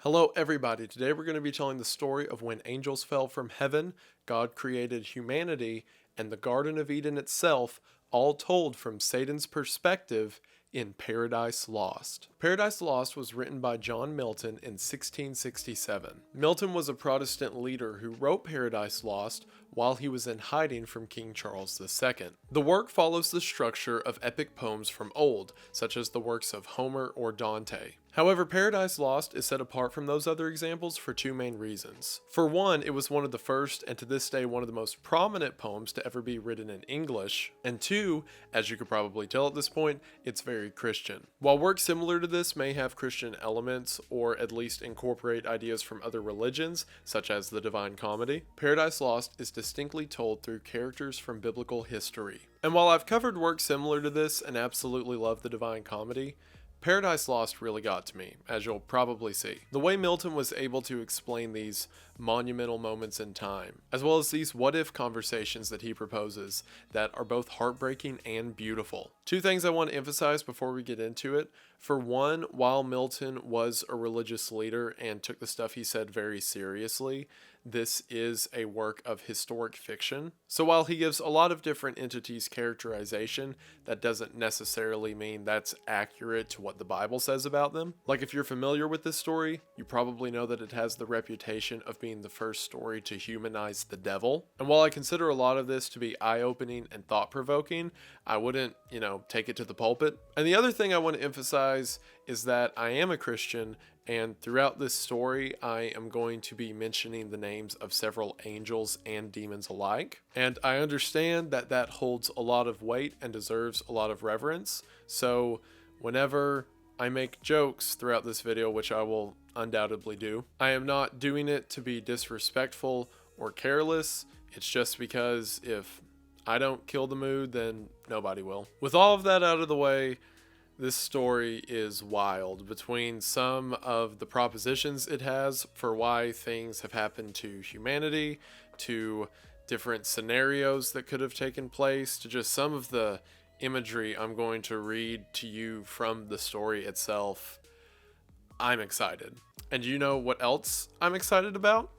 Hello, everybody. Today we're going to be telling the story of when angels fell from heaven, God created humanity, and the Garden of Eden itself, all told from Satan's perspective in Paradise Lost. Paradise Lost was written by John Milton in 1667. Milton was a Protestant leader who wrote Paradise Lost while he was in hiding from King Charles II. The work follows the structure of epic poems from old, such as the works of Homer or Dante. However, Paradise Lost is set apart from those other examples for two main reasons. For one, it was one of the first and to this day one of the most prominent poems to ever be written in English. And two, as you could probably tell at this point, it's very Christian. While work similar to this may have Christian elements or at least incorporate ideas from other religions, such as the Divine Comedy, Paradise Lost is distinctly told through characters from biblical history. And while I've covered work similar to this and absolutely love the Divine Comedy, Paradise Lost really got to me, as you'll probably see. The way Milton was able to explain these monumental moments in time, as well as these what-if conversations that he proposes that are both heartbreaking and beautiful. Two things I want to emphasize before we get into it. For one, while Milton was a religious leader and took the stuff he said very seriously, this is a work of historic fiction. So while he gives a lot of different entities characterization, that doesn't necessarily mean that's accurate to what the Bible says about them. Like if you're familiar with this story, you probably know that it has the reputation of being the first story to humanize the devil. And while I consider a lot of this to be eye-opening and thought-provoking, I wouldn't, take it to the pulpit. And the other thing I want to emphasize is that I am a Christian, and throughout this story, I am going to be mentioning the names of several angels and demons alike. And I understand that that holds a lot of weight and deserves a lot of reverence. So whenever I make jokes throughout this video, which I will undoubtedly do, I am not doing it to be disrespectful or careless. It's just because if I don't kill the mood, then nobody will. With all of that out of the way, this story is wild between some of the propositions it has for why things have happened to humanity, to different scenarios that could have taken place, to just some of the imagery I'm going to read to you from the story itself. I'm excited. And you know what else I'm excited about?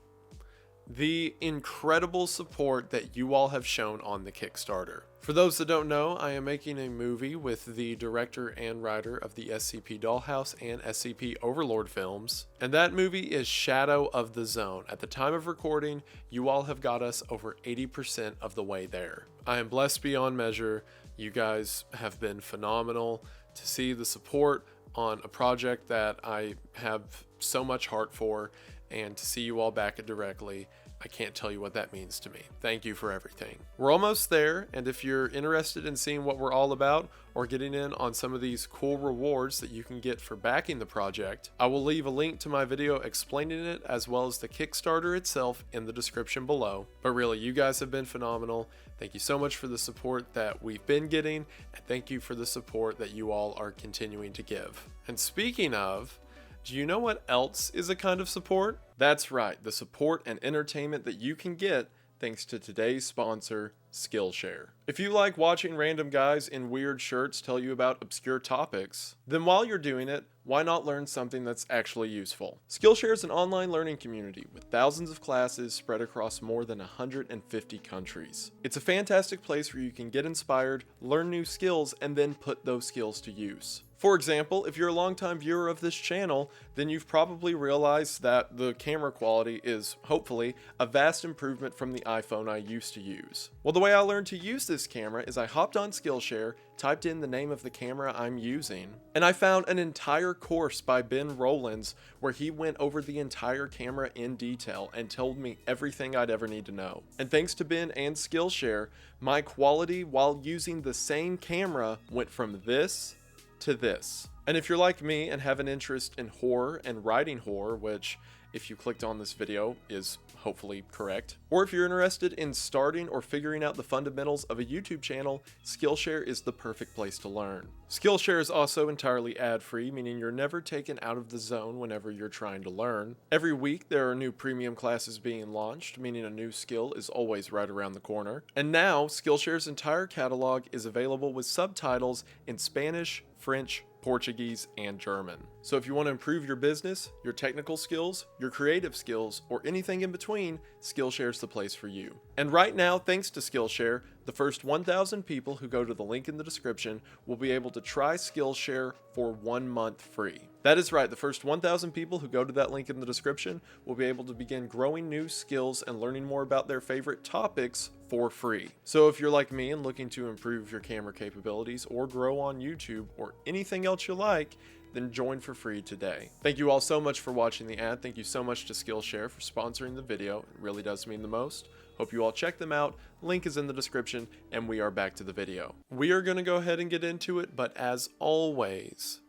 The incredible support that you all have shown on the Kickstarter. For those that don't know, I am making a movie with the director and writer of the SCP Dollhouse and SCP Overlord films, and that movie is Shadow of the Zone. At the time of recording, you all have got us over 80% of the way there. I am blessed beyond measure. You guys have been phenomenal. To see the support on a project that I have so much heart for, and to see you all back it directly, I can't tell you what that means to me. Thank you for everything. We're almost there, and if you're interested in seeing what we're all about or getting in on some of these cool rewards that you can get for backing the project, I will leave a link to my video explaining it as well as the Kickstarter itself in the description below. But really, you guys have been phenomenal. Thank you so much for the support that we've been getting, and thank you for the support that you all are continuing to give. And speaking of, do you know what else is a kind of support? That's right, the support and entertainment that you can get thanks to today's sponsor, Skillshare. If you like watching random guys in weird shirts tell you about obscure topics, then while you're doing it, why not learn something that's actually useful? Skillshare is an online learning community with thousands of classes spread across more than 150 countries. It's a fantastic place where you can get inspired, learn new skills, and then put those skills to use. For example, if you're a longtime viewer of this channel, then you've probably realized that the camera quality is, hopefully, a vast improvement from the iPhone I used to use. Well, the way I learned to use this camera is I hopped on Skillshare, typed in the name of the camera I'm using, and I found an entire course by Ben Rowlands where he went over the entire camera in detail and told me everything I'd ever need to know. And thanks to Ben and Skillshare, my quality while using the same camera went from this to this. And if you're like me and have an interest in horror and writing horror, which if you clicked on this video is hopefully correct, or if you're interested in starting or figuring out the fundamentals of a YouTube channel, Skillshare is the perfect place to learn. Skillshare is also entirely ad-free, meaning you're never taken out of the zone whenever you're trying to learn. Every week there are new premium classes being launched, meaning a new skill is always right around the corner. And now, Skillshare's entire catalog is available with subtitles in Spanish, French, Portuguese, and German. So if you want to improve your business, your technical skills, your creative skills, or anything in between, Skillshare's the place for you. And right now, thanks to Skillshare, the first 1,000 people who go to the link in the description will be able to try Skillshare for 1 month free. That is right, the first 1,000 people who go to that link in the description will be able to begin growing new skills and learning more about their favorite topics for free. So if you're like me and looking to improve your camera capabilities or grow on YouTube or anything else you like, then join for free today. Thank you all so much for watching the ad. Thank you so much to Skillshare for sponsoring the video. It really does mean the most. Hope you all check them out. Link is in the description, and we are back to the video. We are going to go ahead and get into it, but as always,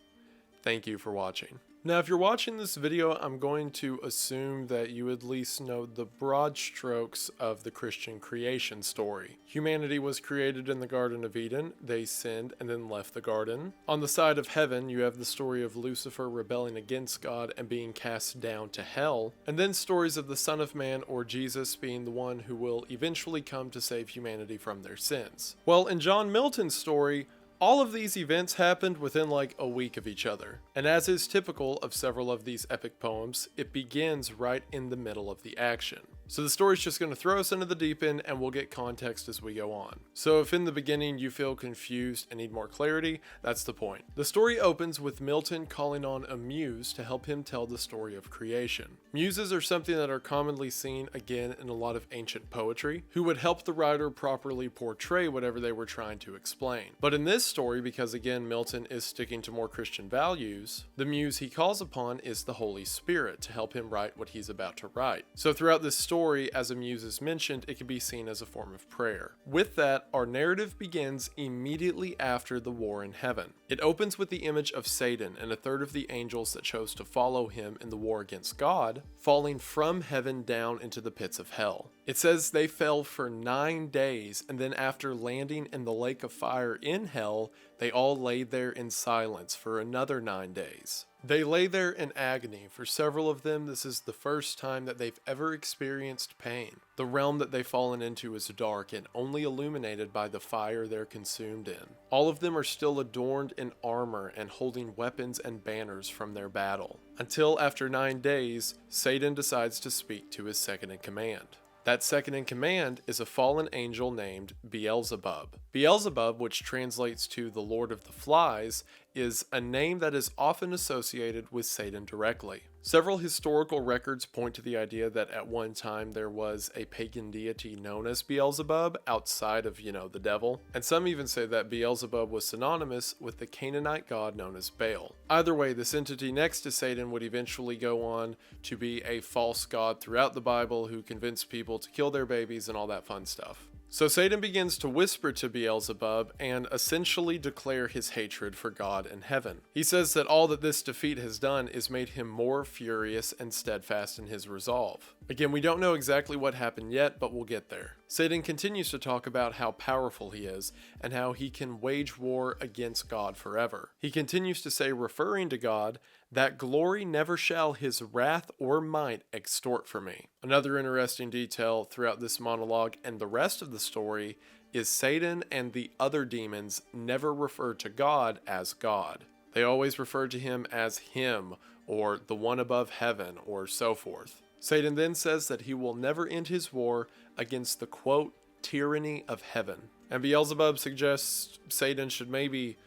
thank you for watching. Now, if you're watching this video, I'm going to assume that you at least know the broad strokes of the Christian creation story. Humanity was created in the Garden of Eden. They sinned and then left the garden. On the side of heaven, you have the story of Lucifer rebelling against God and being cast down to hell. And then stories of the Son of Man, or Jesus, being the one who will eventually come to save humanity from their sins. Well, in John Milton's story, all of these events happened within like a week of each other, and as is typical of several of these epic poems, it begins right in the middle of the action. So the story's just going to throw us into the deep end, and we'll get context as we go on. So if in the beginning you feel confused and need more clarity, that's the point. The story opens with Milton calling on a muse to help him tell the story of creation. Muses are something that are commonly seen again in a lot of ancient poetry, who would help the writer properly portray whatever they were trying to explain. But in this story, because again Milton is sticking to more Christian values, the muse he calls upon is the Holy Spirit to help him write what he's about to write. So throughout this story, as a muse is mentioned, it can be seen as a form of prayer. With that, our narrative begins immediately after the war in heaven. It opens with the image of Satan and a third of the angels that chose to follow him in the war against God, falling from heaven down into the pits of hell. It says they fell for 9 days, and then after landing in the lake of fire in hell, they all lay there in silence for another 9 days. They lay there in agony. For several of them, this is the first time that they've ever experienced pain. The realm that they've fallen into is dark and only illuminated by the fire they're consumed in. All of them are still adorned in armor and holding weapons and banners from their battle. Until after 9 days, Satan decides to speak to his second in command. That second in command is a fallen angel named Beelzebub. Beelzebub, which translates to the Lord of the Flies, is a name that is often associated with Satan directly. Several historical records point to the idea that at one time there was a pagan deity known as Beelzebub outside of, the devil. And some even say that Beelzebub was synonymous with the Canaanite god known as Baal. Either way, this entity next to Satan would eventually go on to be a false god throughout the Bible who convinced people to kill their babies and all that fun stuff. So Satan begins to whisper to Beelzebub and essentially declare his hatred for God and heaven. He says that all that this defeat has done is made him more furious and steadfast in his resolve. Again, we don't know exactly what happened yet, but we'll get there. Satan continues to talk about how powerful he is and how he can wage war against God forever. He continues to say, referring to God, that glory never shall his wrath or might extort from me. Another interesting detail throughout this monologue and the rest of the story is Satan and the other demons never refer to God as God. They always refer to him as him, or the one above heaven, or so forth. Satan then says that he will never end his war against the, quote, tyranny of heaven. And Beelzebub suggests Satan should maybe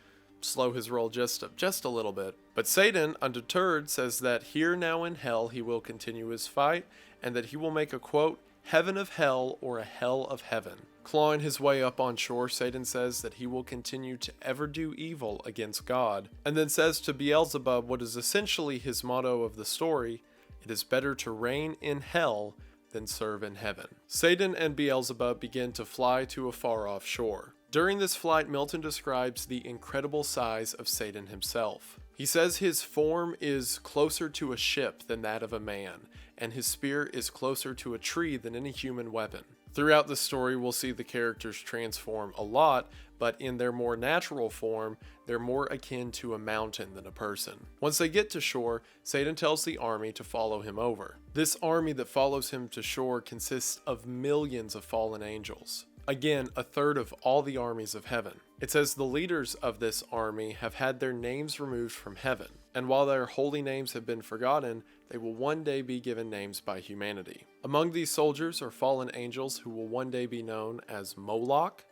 slow his roll just a little bit. But Satan, undeterred, says that here now in hell he will continue his fight, and that he will make a, quote, heaven of hell or a hell of heaven. Clawing his way up on shore, Satan says that he will continue to ever do evil against God, and then says to Beelzebub what is essentially his motto of the story: it is better to reign in hell than serve in heaven. Satan and Beelzebub begin to fly to a far-off shore. During this flight, Milton describes the incredible size of Satan himself. He says his form is closer to a ship than that of a man, and his spear is closer to a tree than any human weapon. Throughout the story, we'll see the characters transform a lot, but in their more natural form, they're more akin to a mountain than a person. Once they get to shore, Satan tells the army to follow him over. This army that follows him to shore consists of millions of fallen angels. Again, a third of all the armies of heaven. It says the leaders of this army have had their names removed from heaven, and while their holy names have been forgotten, they will one day be given names by humanity. Among these soldiers are fallen angels who will one day be known as Moloch,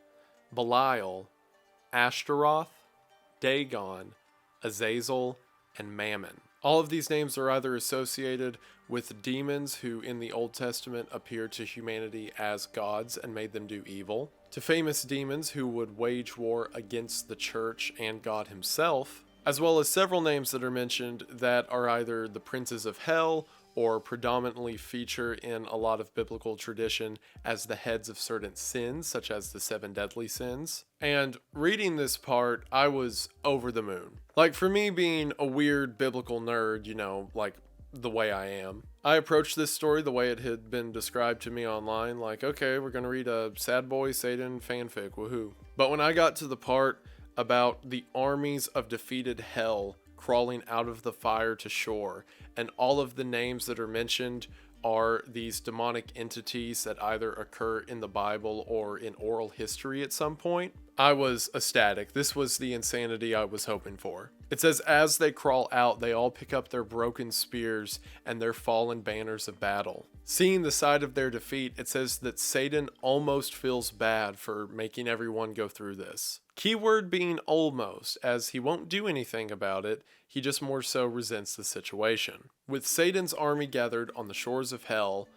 Belial, Ashtaroth, Dagon, Azazel, and Mammon. All of these names are either associated with demons who in the Old Testament appeared to humanity as gods and made them do evil, to famous demons who would wage war against the church and God himself, as well as several names that are mentioned that are either the princes of hell or predominantly feature in a lot of biblical tradition as the heads of certain sins, such as the 7 deadly sins. And reading this part, I was over the moon. Like, for me being a weird biblical nerd, like the way I am, I approached this story the way it had been described to me online, like, okay, we're gonna read a Sad Boy Satan fanfic, woohoo. But when I got to the part about the armies of defeated hell crawling out of the fire to shore, and all of the names that are mentioned are these demonic entities that either occur in the Bible or in oral history at some point, I was ecstatic. This was the insanity I was hoping for. It says, as they crawl out, they all pick up their broken spears and their fallen banners of battle. Seeing the side of their defeat, it says that Satan almost feels bad for making everyone go through this. Keyword being almost, as he won't do anything about it, he just more so resents the situation. With Satan's army gathered on the shores of hell,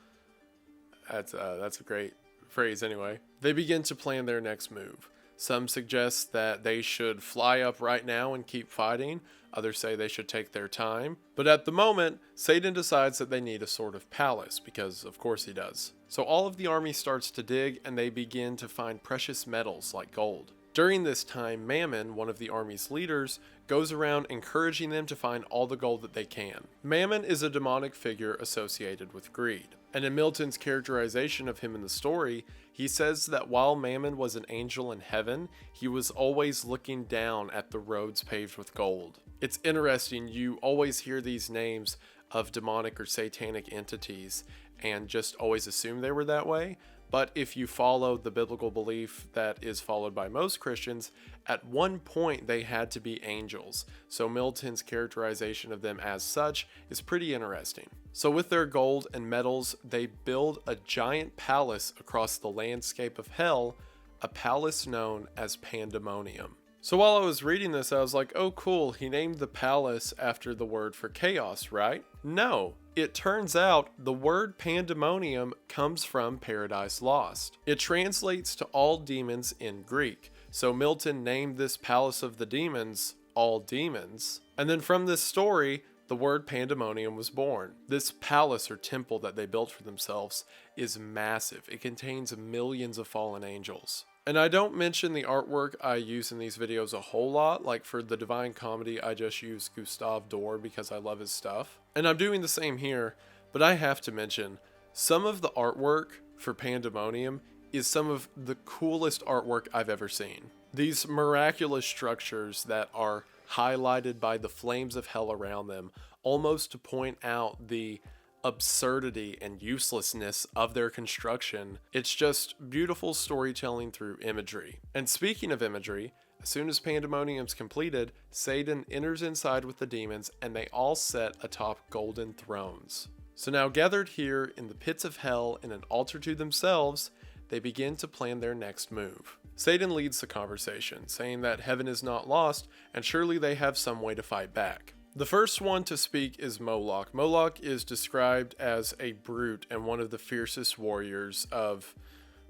that's a great phrase anyway, they begin to plan their next move. Some suggest that they should fly up right now and keep fighting. Others say they should take their time. But at the moment, Satan decides that they need a sort of palace, because of course he does. So all of the army starts to dig, and they begin to find precious metals like gold. During this time, Mammon, one of the army's leaders, goes around encouraging them to find all the gold that they can. Mammon is a demonic figure associated with greed. And in Milton's characterization of him in the story, he says that while Mammon was an angel in heaven, he was always looking down at the roads paved with gold. It's interesting, you always hear these names of demonic or satanic entities and just always assume they were that way. But if you follow the biblical belief that is followed by most Christians, at one point they had to be angels. So Milton's characterization of them as such is pretty interesting. So with their gold and metals, they build a giant palace across the landscape of hell, a palace known as Pandemonium. So while I was reading this, I was like, oh cool, he named the palace after the word for chaos, right? No, it turns out the word pandemonium comes from Paradise Lost. It translates to all demons in Greek. So Milton named this palace of the demons all demons. And then from this story, the word pandemonium was born. This palace or temple that they built for themselves is massive. It contains millions of fallen angels. And I don't mention the artwork I use in these videos a whole lot. Like for the Divine Comedy, I just use Gustave Doré because I love his stuff. And I'm doing the same here, but I have to mention, some of the artwork for Pandemonium is some of the coolest artwork I've ever seen. These miraculous structures that are highlighted by the flames of hell around them, almost to point out the absurdity and uselessness of their construction. It's just beautiful storytelling through imagery. And speaking of imagery, as soon as Pandemonium's completed, Satan enters inside with the demons and they all sit atop golden thrones. So now gathered here in the pits of hell in an altar to themselves, they begin to plan their next move. Satan leads the conversation, saying that heaven is not lost and surely they have some way to fight back. The first one to speak is Moloch. Moloch is described as a brute and one of the fiercest warriors of,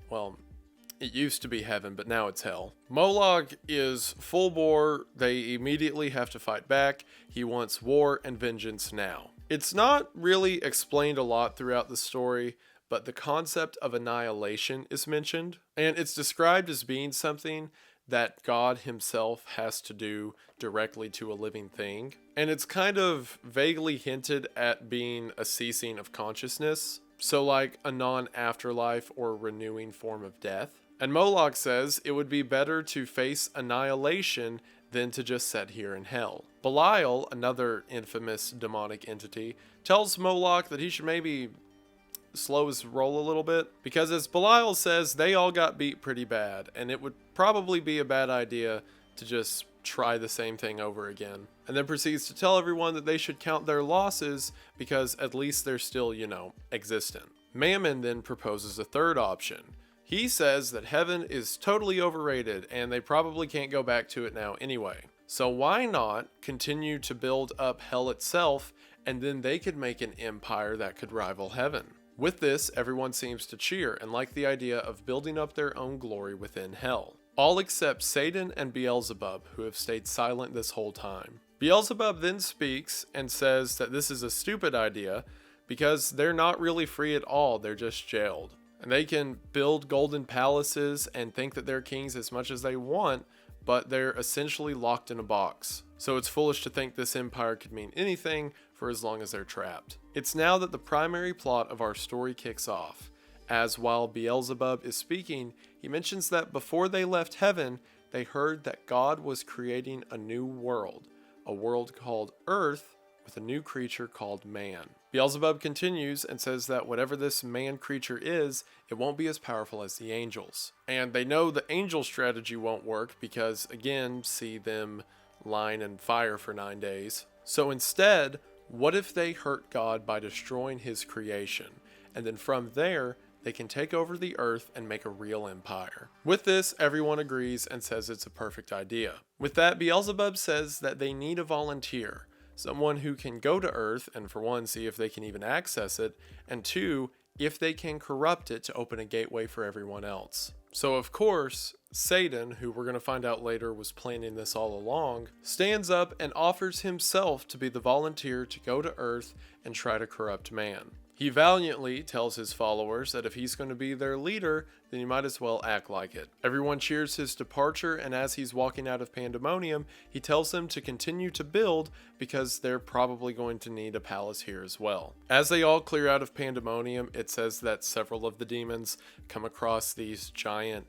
well, it used to be heaven, but now it's hell. Moloch is full bore. They immediately have to fight back. He wants war and vengeance now. It's not really explained a lot throughout the story, but the concept of annihilation is mentioned, and it's described as being something that God himself has to do directly to a living thing. And it's kind of vaguely hinted at being a ceasing of consciousness. So like a non-afterlife or renewing form of death. And Moloch says it would be better to face annihilation than to just sit here in hell. Belial, another infamous demonic entity, tells Moloch that he should maybe slow his roll a little bit, because as Belial says, they all got beat pretty bad, and it would probably be a bad idea to just try the same thing over again. And then proceeds to tell everyone that they should count their losses because at least they're still, existent. Mammon then proposes a third option. He says that heaven is totally overrated and they probably can't go back to it now anyway. So why not continue to build up hell itself, and then they could make an empire that could rival heaven. With this, everyone seems to cheer and like the idea of building up their own glory within hell. All except Satan and Beelzebub, who have stayed silent this whole time. Beelzebub then speaks and says that this is a stupid idea because they're not really free at all, they're just jailed. And they can build golden palaces and think that they're kings as much as they want, but they're essentially locked in a box. So it's foolish to think this empire could mean anything for as long as they're trapped. It's now that the primary plot of our story kicks off, as while Beelzebub is speaking, he mentions that before they left heaven, they heard that God was creating a new world, a world called Earth with a new creature called man. Beelzebub continues and says that whatever this man creature is, it won't be as powerful as the angels. And they know the angel strategy won't work because, again, see them line in fire for 9 days. So instead, what if they hurt God by destroying his creation? And then from there, they can take over the earth and make a real empire. With this, everyone agrees and says it's a perfect idea. With that, Beelzebub says that they need a volunteer. Someone who can go to Earth and, for one, see if they can even access it, and two, if they can corrupt it to open a gateway for everyone else. So, of course, Satan, who we're going to find out later was planning this all along, stands up and offers himself to be the volunteer to go to Earth and try to corrupt man. He valiantly tells his followers that if he's going to be their leader, then he might as well act like it. Everyone cheers his departure, and as he's walking out of Pandemonium, he tells them to continue to build because they're probably going to need a palace here as well. As they all clear out of Pandemonium, it says that several of the demons come across these giant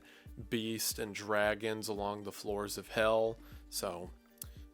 beasts and dragons along the floors of hell, so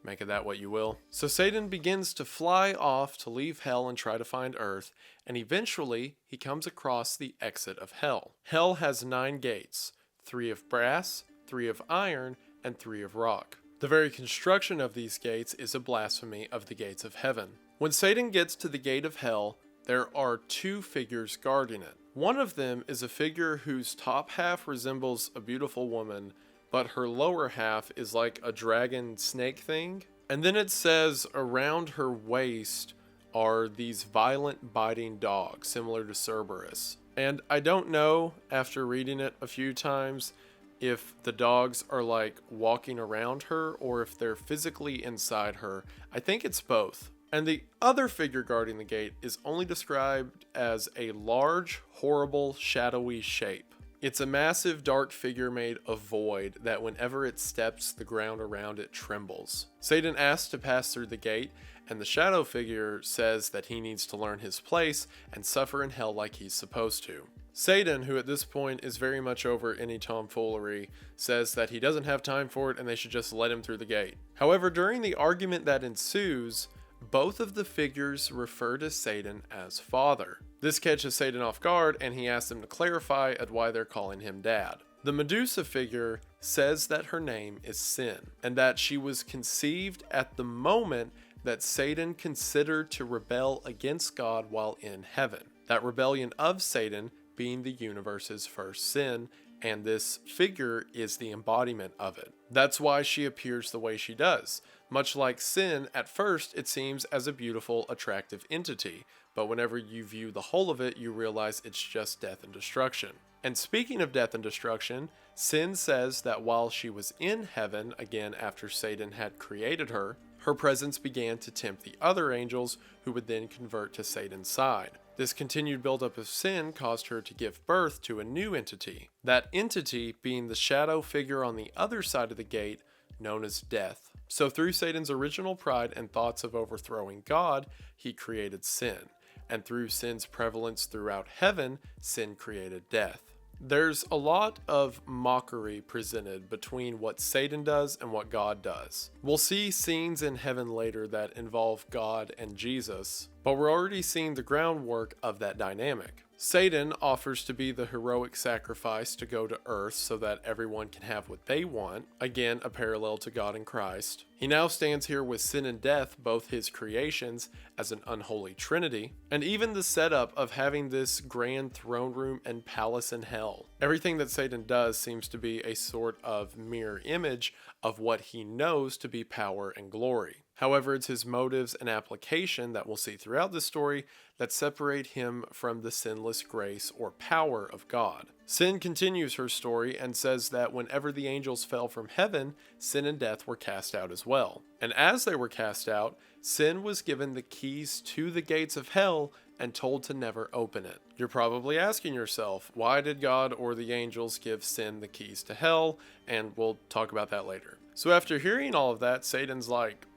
make of that what you will. So Satan begins to fly off to leave hell and try to find Earth, and eventually he comes across the exit of hell. Hell has 9 gates, 3 of brass, 3 of iron, and 3 of rock. The very construction of these gates is a blasphemy of the gates of heaven. When Satan gets to the gate of hell, there are 2 figures guarding it. One of them is a figure whose top half resembles a beautiful woman, but her lower half is like a dragon snake thing. And then it says around her waist are these violent biting dogs, similar to Cerberus. And I don't know, after reading it a few times, if the dogs are like walking around her or if they're physically inside her. I think it's both. And the other figure guarding the gate is only described as a large, horrible, shadowy shape. It's a massive dark figure made of void that whenever it steps, the ground around it trembles. Satan asks to pass through the gate, and the shadow figure says that he needs to learn his place and suffer in hell like he's supposed to. Satan, who at this point is very much over any tomfoolery, says that he doesn't have time for it and they should just let him through the gate. However, during the argument that ensues, both of the figures refer to Satan as Father. This catches Satan off guard, and he asks them to clarify at why they're calling him Dad. The Medusa figure says that her name is Sin, and that she was conceived at the moment that Satan considered to rebel against God while in heaven. That rebellion of Satan being the universe's first sin, and this figure is the embodiment of it. That's why she appears the way she does. Much like sin, at first it seems as a beautiful, attractive entity, but whenever you view the whole of it, you realize it's just death and destruction. And speaking of death and destruction, Sin says that while she was in heaven, again after Satan had created her, her presence began to tempt the other angels, who would then convert to Satan's side. This continued buildup of sin caused her to give birth to a new entity, that entity being the shadow figure on the other side of the gate, known as Death. So through Satan's original pride and thoughts of overthrowing God, he created sin. And through sin's prevalence throughout heaven, sin created death. There's a lot of mockery presented between what Satan does and what God does. We'll see scenes in heaven later that involve God and Jesus, but we're already seeing the groundwork of that dynamic. Satan offers to be the heroic sacrifice to go to earth so that everyone can have what they want. Again, a parallel to God in Christ. He now stands here with sin and death, both his creations, as an unholy trinity, and even the setup of having this grand throne room and palace in hell. Everything that Satan does seems to be a sort of mirror image of what he knows to be power and glory. However, it's his motives and application that we'll see throughout the story that separate him from the sinless grace or power of God. Sin continues her story and says that whenever the angels fell from heaven, sin and death were cast out as well. And as they were cast out, sin was given the keys to the gates of hell and told to never open it. You're probably asking yourself, why did God or the angels give sin the keys to hell? And we'll talk about that later. So after hearing all of that, Satan's like,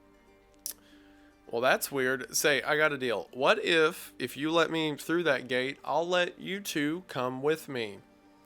well, that's weird. Say, I got a deal. What if you let me through that gate, I'll let you two come with me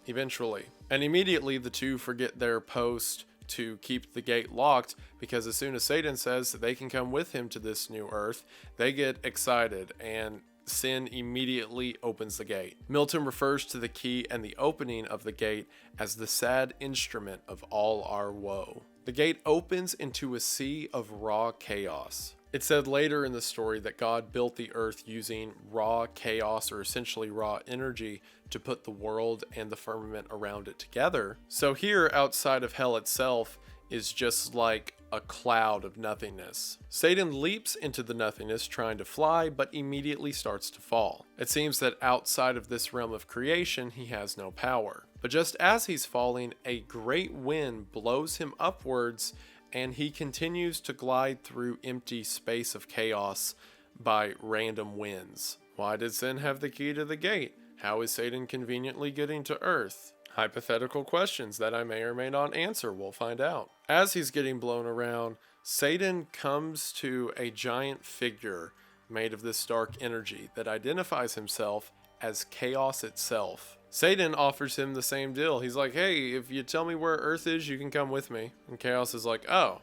eventually. And immediately the two forget their post to keep the gate locked, because as soon as Satan says that they can come with him to this new earth, they get excited and sin immediately opens the gate. Milton refers to the key and the opening of the gate as the sad instrument of all our woe. The gate opens into a sea of raw chaos. It's said later in the story that God built the earth using raw chaos, or essentially raw energy, to put the world and the firmament around it together. So here, outside of hell itself, is just like a cloud of nothingness. Satan leaps into the nothingness trying to fly, but immediately starts to fall. It seems that outside of this realm of creation, he has no power. But just as he's falling, a great wind blows him upwards, and he continues to glide through empty space of chaos by random winds. Why did sin have the key to the gate? How is Satan conveniently getting to earth? Hypothetical questions that I may or may not answer. We'll find out. As he's getting blown around, Satan comes to a giant figure made of this dark energy that identifies himself as chaos itself. Satan offers him the same deal. He's like, hey, if you tell me where Earth is, you can come with me. And Chaos is like, oh,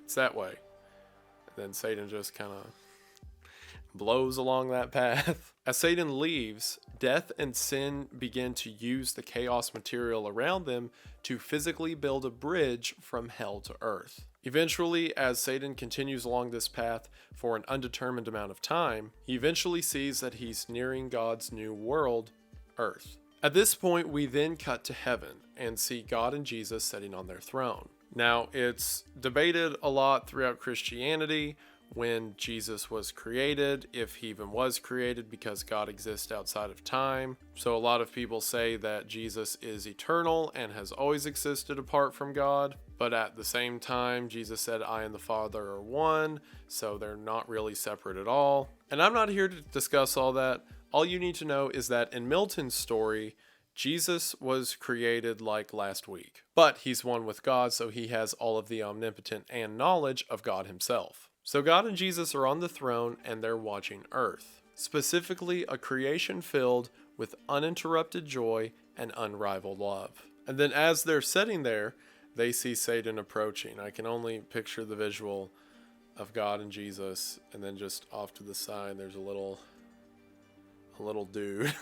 it's that way. And then Satan just kind of blows along that path. As Satan leaves, death and sin begin to use the chaos material around them to physically build a bridge from hell to earth. Eventually, as Satan continues along this path for an undetermined amount of time, he eventually sees that he's nearing God's new world, Earth. At this point, we then cut to heaven and see God and Jesus sitting on their throne. Now, it's debated a lot throughout Christianity when Jesus was created, if he even was created, because God exists outside of time. So a lot of people say that Jesus is eternal and has always existed apart from God. But at the same time, Jesus said, I and the Father are one, so they're not really separate at all. And I'm not here to discuss all that. All you need to know is that in Milton's story, Jesus was created like last week. But he's one with God, so he has all of the omnipotent and knowledge of God himself. So God and Jesus are on the throne and they're watching Earth. Specifically, a creation filled with uninterrupted joy and unrivaled love. And then as they're sitting there, they see Satan approaching. I can only picture the visual of God and Jesus, and then just off to the side, there's a little dude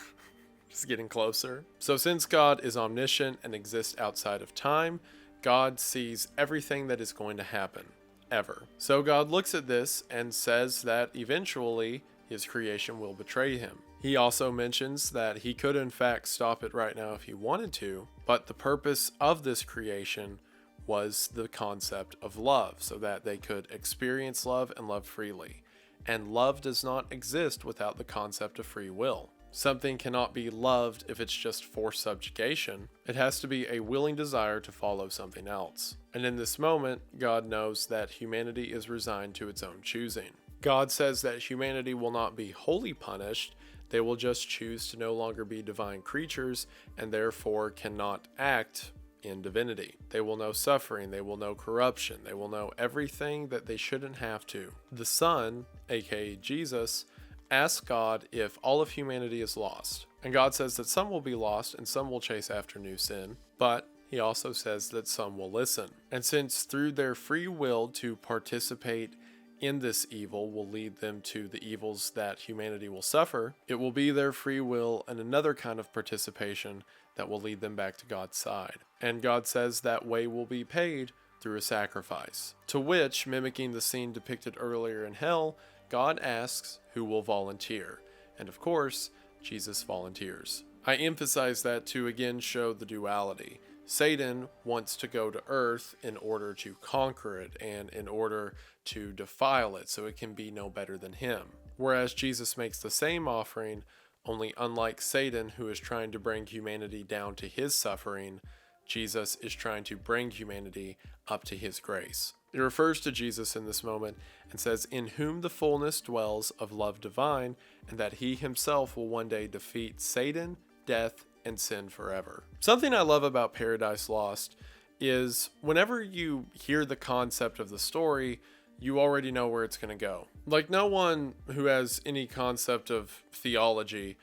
just getting closer. So since God is omniscient and exists outside of time, God sees everything that is going to happen, ever. So God looks at this and says that eventually his creation will betray him. He also mentions that he could in fact stop it right now if he wanted to, but the purpose of this creation was the concept of love, so that they could experience love and love freely. And love does not exist without the concept of free will. Something cannot be loved if it's just forced subjugation. It has to be a willing desire to follow something else. And in this moment, God knows that humanity is resigned to its own choosing. God says that humanity will not be wholly punished. They will just choose to no longer be divine creatures and therefore cannot act in divinity. They will know suffering, they will know corruption, they will know everything that they shouldn't have to. The Son, aka Jesus, asks God if all of humanity is lost. And God says that some will be lost and some will chase after new sin, but he also says that some will listen. And since through their free will to participate in this evil will lead them to the evils that humanity will suffer. It will be their free will and another kind of participation that will lead them back to God's side. And God says that way will be paid through a sacrifice. To which, mimicking the scene depicted earlier in hell, God asks who will volunteer. And of course, Jesus volunteers. I emphasize that to again show the duality. Satan wants to go to earth in order to conquer it and in order to defile it so it can be no better than him. Whereas Jesus makes the same offering, only unlike Satan, who is trying to bring humanity down to his suffering, Jesus is trying to bring humanity up to his grace. It refers to Jesus in this moment and says, "In whom the fullness dwells of love divine, and that he himself will one day defeat Satan, death, and sin forever." Something I love about Paradise Lost is whenever you hear the concept of the story, you already know where it's going to go. Like, no one who has any concept of theology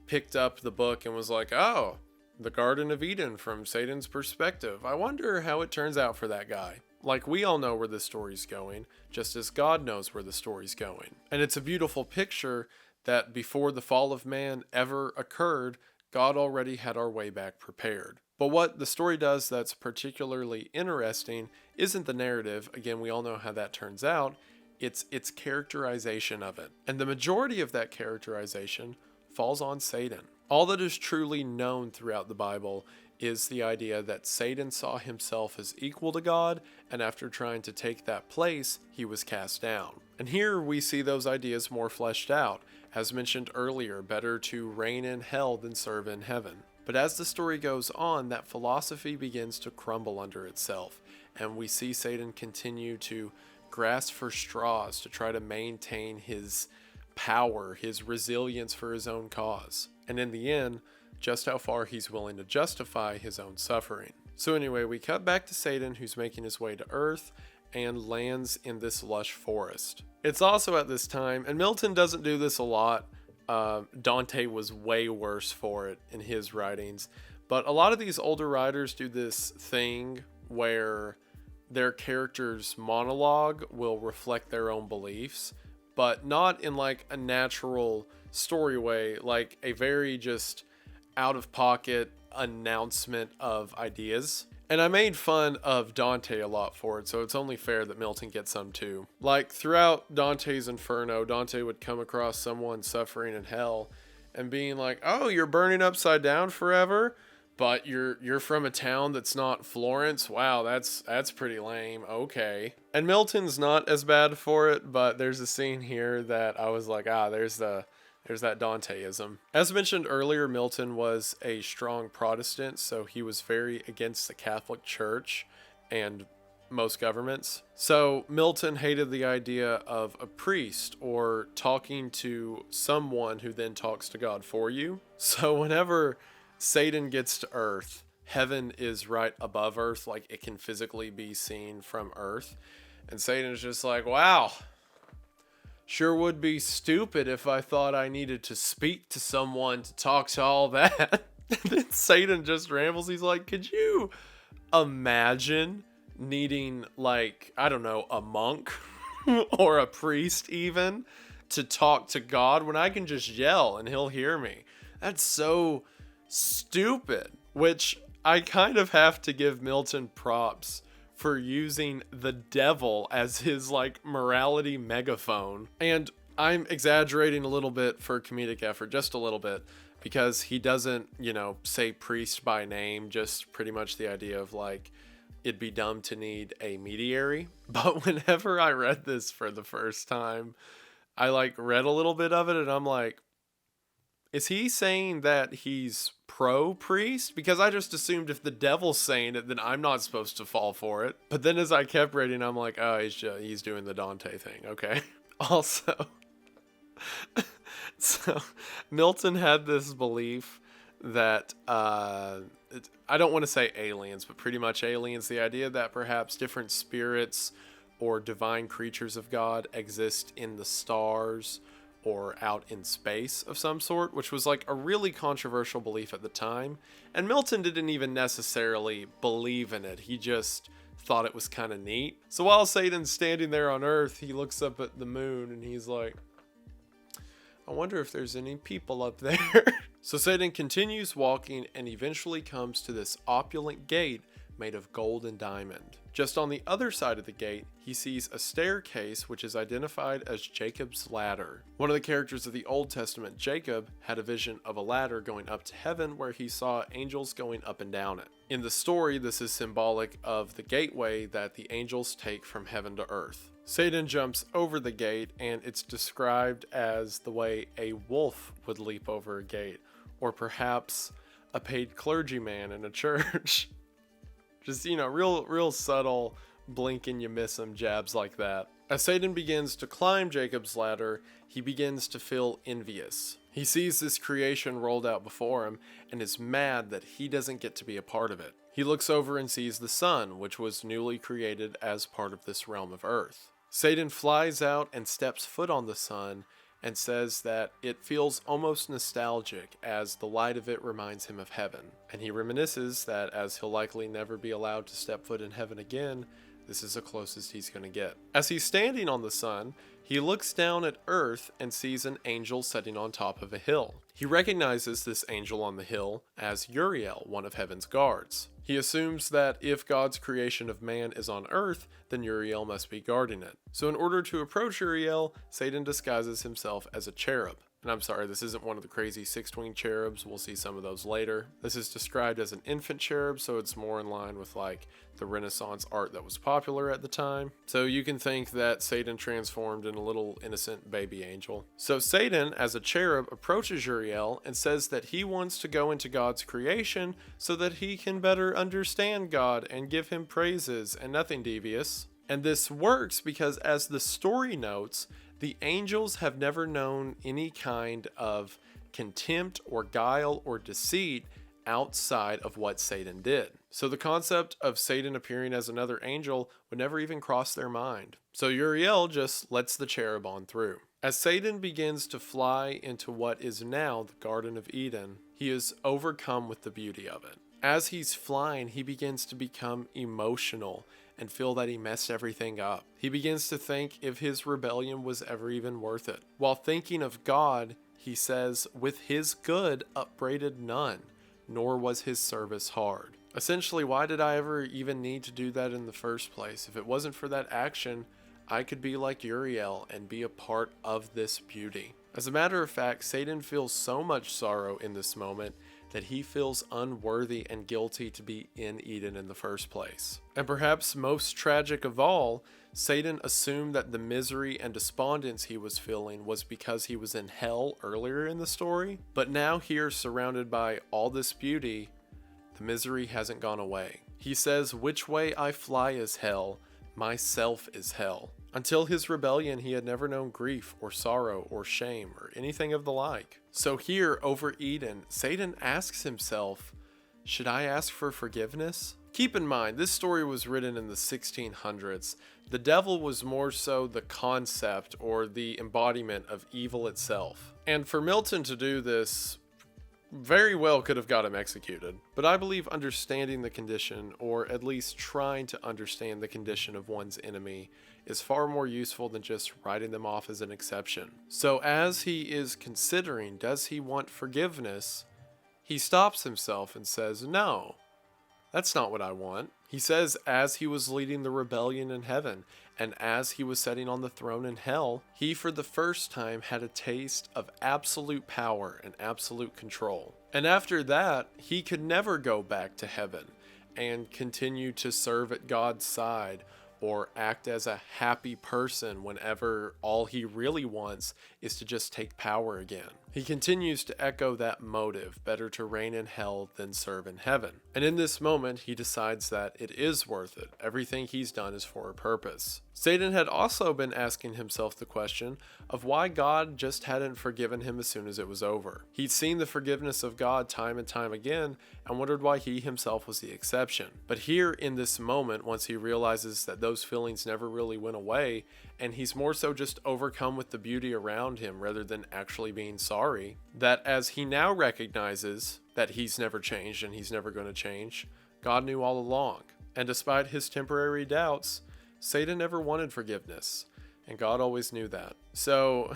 picked up the book and was like, oh, the Garden of Eden from Satan's perspective. I wonder how it turns out for that guy. Like, we all know where the story's going, just as God knows where the story's going. And it's a beautiful picture that before the fall of man ever occurred, God already had our way back prepared. But what the story does that's particularly interesting isn't the narrative. Again, we all know how that turns out. It's its characterization of it. And the majority of that characterization falls on Satan. All that is truly known throughout the Bible is the idea that Satan saw himself as equal to God, and after trying to take that place, he was cast down. And here we see those ideas more fleshed out. As mentioned earlier, better to reign in hell than serve in heaven. But as the story goes on, that philosophy begins to crumble under itself, and we see Satan continue to grasp for straws to try to maintain his power, his resilience for his own cause. And in the end, just how far he's willing to justify his own suffering. So anyway, we cut back to Satan, who's making his way to Earth and lands in this lush forest. It's also at this time, and Milton doesn't do this a lot, Dante was way worse for it in his writings, but a lot of these older writers do this thing where their characters' monologue will reflect their own beliefs, but not in like a natural story way, like a very just out-of-pocket announcement of ideas. And I made fun of Dante a lot for it, so it's only fair that Milton gets some too. Like, throughout Dante's Inferno, Dante would come across someone suffering in hell and being like, oh, you're burning upside down forever, but you're from a town that's not Florence? Wow, that's pretty lame. Okay. And Milton's not as bad for it, but there's a scene here that I was like, there's that Danteism. As mentioned earlier, Milton was a strong Protestant, so he was very against the Catholic Church and most governments. So Milton hated the idea of a priest or talking to someone who then talks to God for you. So whenever Satan gets to Earth, heaven is right above Earth, like it can physically be seen from Earth. And Satan is just like, wow, sure would be stupid if I thought I needed to speak to someone to talk to all that. And then Satan just rambles. He's like, could you imagine needing, like, I don't know, a monk or a priest even to talk to God when I can just yell and he'll hear me? That's so stupid. Which I kind of have to give Milton props for using the devil as his, like, morality megaphone. And I'm exaggerating a little bit for comedic effort, just a little bit, because he doesn't, say priest by name, just pretty much the idea of, like, it'd be dumb to need a mediary. But whenever I read this for the first time, I, like, read a little bit of it, and I'm like, is he saying that he's pro-priest? Because I just assumed if the devil's saying it, then I'm not supposed to fall for it. But then as I kept reading, I'm like, oh, he's doing the Dante thing. Okay. Also, so Milton had this belief that, I don't want to say aliens, but pretty much aliens, the idea that perhaps different spirits or divine creatures of God exist in the stars or out in space of some sort, which was like a really controversial belief at the time. And Milton didn't even necessarily believe in it. He just thought it was kind of neat. So while Satan's standing there on Earth, he looks up at the moon and he's like, I wonder if there's any people up there. So Satan continues walking and eventually comes to this opulent gate made of gold and diamond. Just on the other side of the gate, he sees a staircase which is identified as Jacob's ladder. One of the characters of the Old Testament, Jacob, had a vision of a ladder going up to heaven where he saw angels going up and down it. In the story, this is symbolic of the gateway that the angels take from heaven to earth. Satan jumps over the gate, and it's described as the way a wolf would leap over a gate, or perhaps a paid clergyman in a church. Just, real subtle blink and you miss him jabs like that. As Satan begins to climb Jacob's ladder, he begins to feel envious. He sees this creation rolled out before him and is mad that he doesn't get to be a part of it. He looks over and sees the sun, which was newly created as part of this realm of Earth. Satan flies out and steps foot on the sun and says that it feels almost nostalgic as the light of it reminds him of heaven. And he reminisces that as he'll likely never be allowed to step foot in heaven again, this is the closest he's going to get. As he's standing on the sun, he looks down at earth and sees an angel sitting on top of a hill. He recognizes this angel on the hill as Uriel, one of heaven's guards. He assumes that if God's creation of man is on earth, then Uriel must be guarding it. So in order to approach Uriel, Satan disguises himself as a cherub. And I'm sorry, this isn't one of the crazy six-winged cherubs. We'll see some of those later. This is described as an infant cherub, so it's more in line with like the Renaissance art that was popular at the time. So you can think that Satan transformed in a little innocent baby angel. So Satan, as a cherub, approaches Uriel and says that he wants to go into God's creation so that he can better understand God and give him praises and nothing devious. And this works because, as the story notes, the angels have never known any kind of contempt or guile or deceit outside of what Satan did. So the concept of Satan appearing as another angel would never even cross their mind. So Uriel just lets the cherub on through. As Satan begins to fly into what is now the Garden of Eden, he is overcome with the beauty of it. As he's flying, he begins to become emotional and feel that he messed everything up. He begins to think if his rebellion was ever even worth it. While thinking of God, he says, with his good upbraided none, nor was his service hard. Essentially, why did I ever even need to do that in the first place? If it wasn't for that action, I could be like Uriel and be a part of this beauty. As a matter of fact, Satan feels so much sorrow in this moment that he feels unworthy and guilty to be in Eden in the first place. And perhaps most tragic of all, Satan assumed that the misery and despondence he was feeling was because he was in hell earlier in the story. But now here, surrounded by all this beauty, the misery hasn't gone away. He says, "Which way I fly is hell, myself is hell." Until his rebellion, he had never known grief or sorrow or shame or anything of the like. So here, over Eden, Satan asks himself, should I ask for forgiveness? Keep in mind, this story was written in the 1600s. The devil was more so the concept or the embodiment of evil itself. And for Milton to do this, very well could have got him executed. But I believe understanding the condition, or at least trying to understand the condition of one's enemy, is far more useful than just writing them off as an exception. So as he is considering, does he want forgiveness, he stops himself and says, no, that's not what I want. He says as he was leading the rebellion in heaven, and as he was sitting on the throne in hell, he for the first time had a taste of absolute power and absolute control. And after that, he could never go back to heaven and continue to serve at God's side or act as a happy person whenever all he really wants is to just take power again. He continues to echo that motive, better to reign in hell than serve in heaven. And in this moment, he decides that it is worth it. Everything he's done is for a purpose. Satan had also been asking himself the question of why God just hadn't forgiven him as soon as it was over. He'd seen the forgiveness of God time and time again and wondered why he himself was the exception. But here in this moment, once he realizes that those feelings never really went away, and he's more so just overcome with the beauty around him rather than actually being sorry, that as he now recognizes that he's never changed and he's never going to change, God knew all along. And despite his temporary doubts, Satan never wanted forgiveness, and God always knew that. So,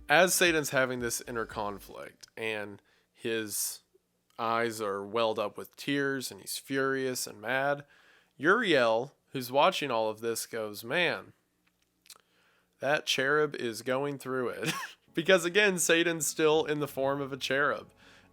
as Satan's having this inner conflict, and his eyes are welled up with tears, and he's furious and mad, Uriel, who's watching all of this, goes, man, that cherub is going through it. Because again, Satan's still in the form of a cherub,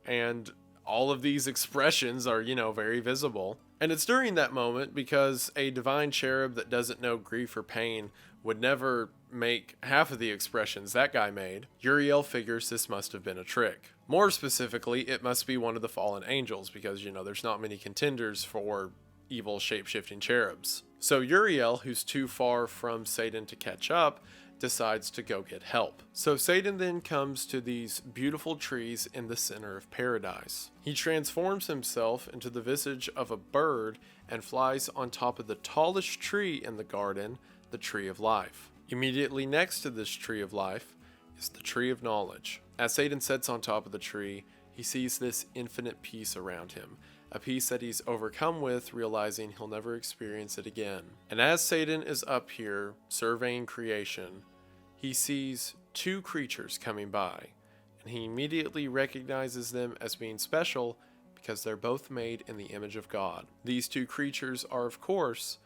and all of these expressions are, very visible. And it's during that moment, because a divine cherub that doesn't know grief or pain would never make half of the expressions that guy made, Uriel figures this must have been a trick. More specifically, it must be one of the fallen angels, because, there's not many contenders for evil shape-shifting cherubs. So Uriel, who's too far from Satan to catch up, decides to go get help. So Satan then comes to these beautiful trees in the center of paradise. He transforms himself into the visage of a bird and flies on top of the tallest tree in the garden, the tree of life. Immediately next to this tree of life is the tree of knowledge. As Satan sits on top of the tree, he sees this infinite peace around him, a peace that he's overcome with, realizing he'll never experience it again. And as Satan is up here surveying creation, he sees two creatures coming by, and he immediately recognizes them as being special because they're both made in the image of God. These two creatures are, of course,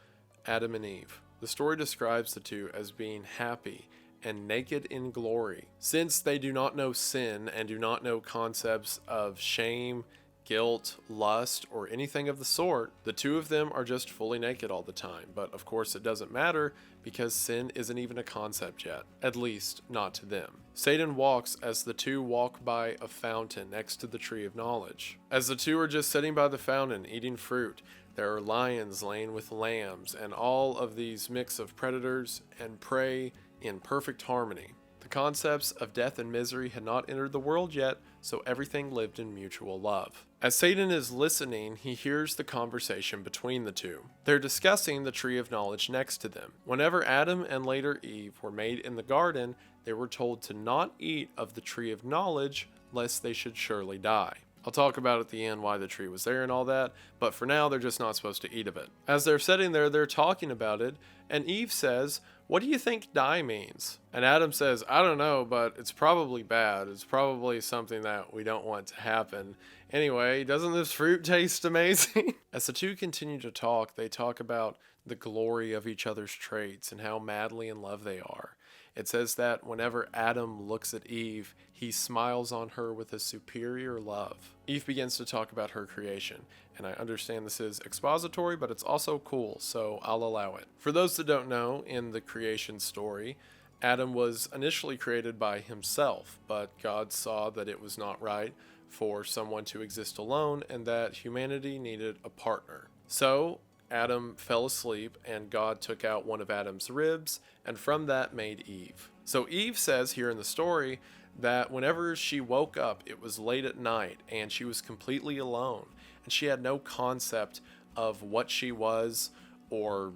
Adam and Eve. The story describes the two as being happy and naked in glory. Since they do not know sin and do not know concepts of shame, guilt, lust, or anything of the sort, the two of them are just fully naked all the time. But of course it doesn't matter, because sin isn't even a concept yet, at least not to them. Satan walks as the two walk by a fountain next to the tree of knowledge. As the two are just sitting by the fountain eating fruit, there are lions laying with lambs, and all of these mix of predators and prey in perfect harmony. The concepts of death and misery had not entered the world yet, so everything lived in mutual love. As Satan is listening, he hears the conversation between the two. They're discussing the tree of knowledge next to them. Whenever Adam and later Eve were made in the garden, they were told to not eat of the tree of knowledge, lest they should surely die. I'll talk about at the end why the tree was there and all that, but for now they're just not supposed to eat of it. As they're sitting there, they're talking about it, and Eve says, "What do you think die means?" And Adam says, "I don't know, but it's probably bad. It's probably something that we don't want to happen. Anyway, doesn't this fruit taste amazing?" As the two continue to talk, they talk about the glory of each other's traits and how madly in love they are. It says that whenever Adam looks at Eve, he smiles on her with a superior love. Eve begins to talk about her creation, and I understand this is expository, but it's also cool, so I'll allow it. For those that don't know, in the creation story, Adam was initially created by himself, but God saw that it was not right for someone to exist alone and that humanity needed a partner. So Adam fell asleep, and God took out one of Adam's ribs, and from that made Eve. So Eve says here in the story that whenever she woke up, it was late at night, and she was completely alone, and she had no concept of what she was or,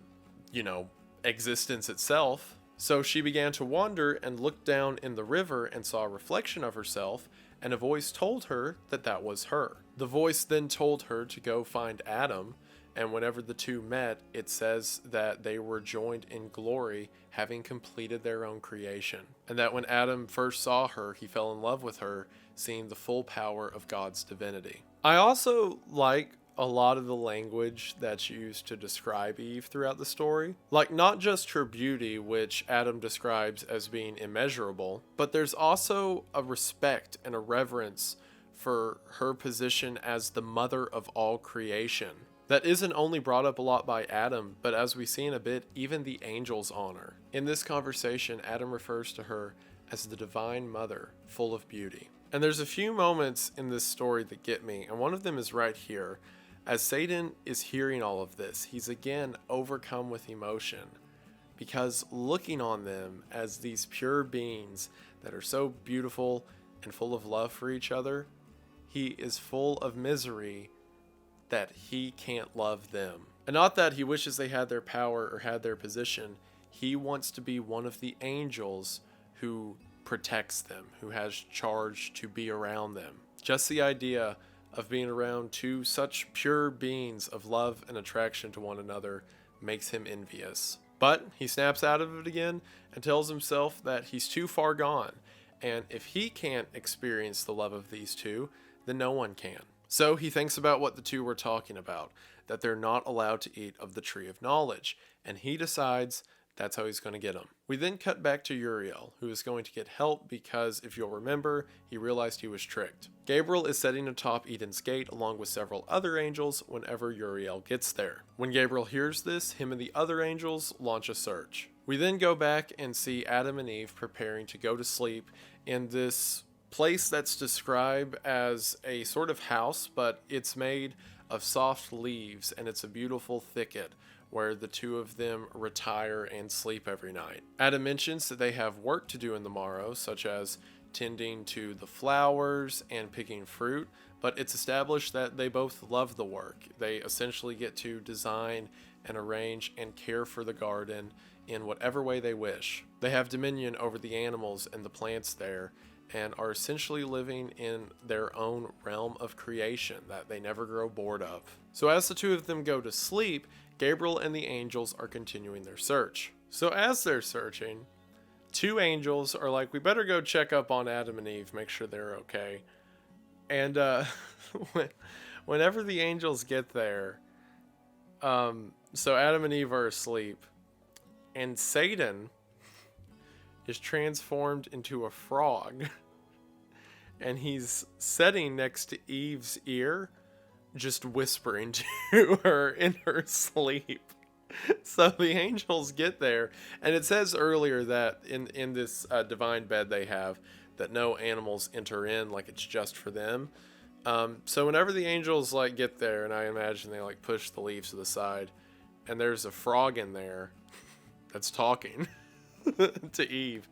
existence itself. So she began to wander and looked down in the river and saw a reflection of herself, and a voice told her that that was her. The voice then told her to go find Adam, and whenever the two met, it says that they were joined in glory, having completed their own creation. And that when Adam first saw her, he fell in love with her, seeing the full power of God's divinity. I also like a lot of the language that's used to describe Eve throughout the story. Like, not just her beauty, which Adam describes as being immeasurable, but there's also a respect and a reverence for her position as the mother of all creation. That isn't only brought up a lot by Adam, but as we see in a bit, even the angels honor. In this conversation, Adam refers to her as the divine mother, full of beauty. And there's a few moments in this story that get me, and one of them is right here. As Satan is hearing all of this, he's again overcome with emotion, because looking on them as these pure beings that are so beautiful and full of love for each other, he is full of misery that he can't love them. And not that he wishes they had their power or had their position. He wants to be one of the angels who protects them, who has charge to be around them. Just the idea of being around two such pure beings of love and attraction to one another makes him envious. But he snaps out of it again and tells himself that he's too far gone, and if he can't experience the love of these two, then no one can. So he thinks about what the two were talking about, that they're not allowed to eat of the tree of knowledge, and he decides that's how he's going to get them. We then cut back to Uriel, who is going to get help because, if you'll remember, he realized he was tricked. Gabriel is sitting atop Eden's gate along with several other angels whenever Uriel gets there. When Gabriel hears this, him and the other angels launch a search. We then go back and see Adam and Eve preparing to go to sleep in this place that's described as a sort of house, but it's made of soft leaves and it's a beautiful thicket where the two of them retire and sleep every night. Adam mentions that they have work to do in the morrow, such as tending to the flowers and picking fruit, but it's established that they both love the work. They essentially get to design and arrange and care for the garden in whatever way they wish. They have dominion over the animals and the plants there, and are essentially living in their own realm of creation that they never grow bored of. So as the two of them go to sleep, Gabriel and the angels are continuing their search. So as they're searching, two angels are like, we better go check up on Adam and Eve, make sure they're okay. And whenever the angels get there, so Adam and Eve are asleep, and Satan is transformed into a frog, and he's sitting next to Eve's ear, just whispering to her in her sleep. So the angels get there, and it says earlier that in this divine bed they have, that no animals enter in, like it's just for them. So whenever the angels like get there, and I imagine they like push the leaves to the side, and there's a frog in there that's talking to Eve.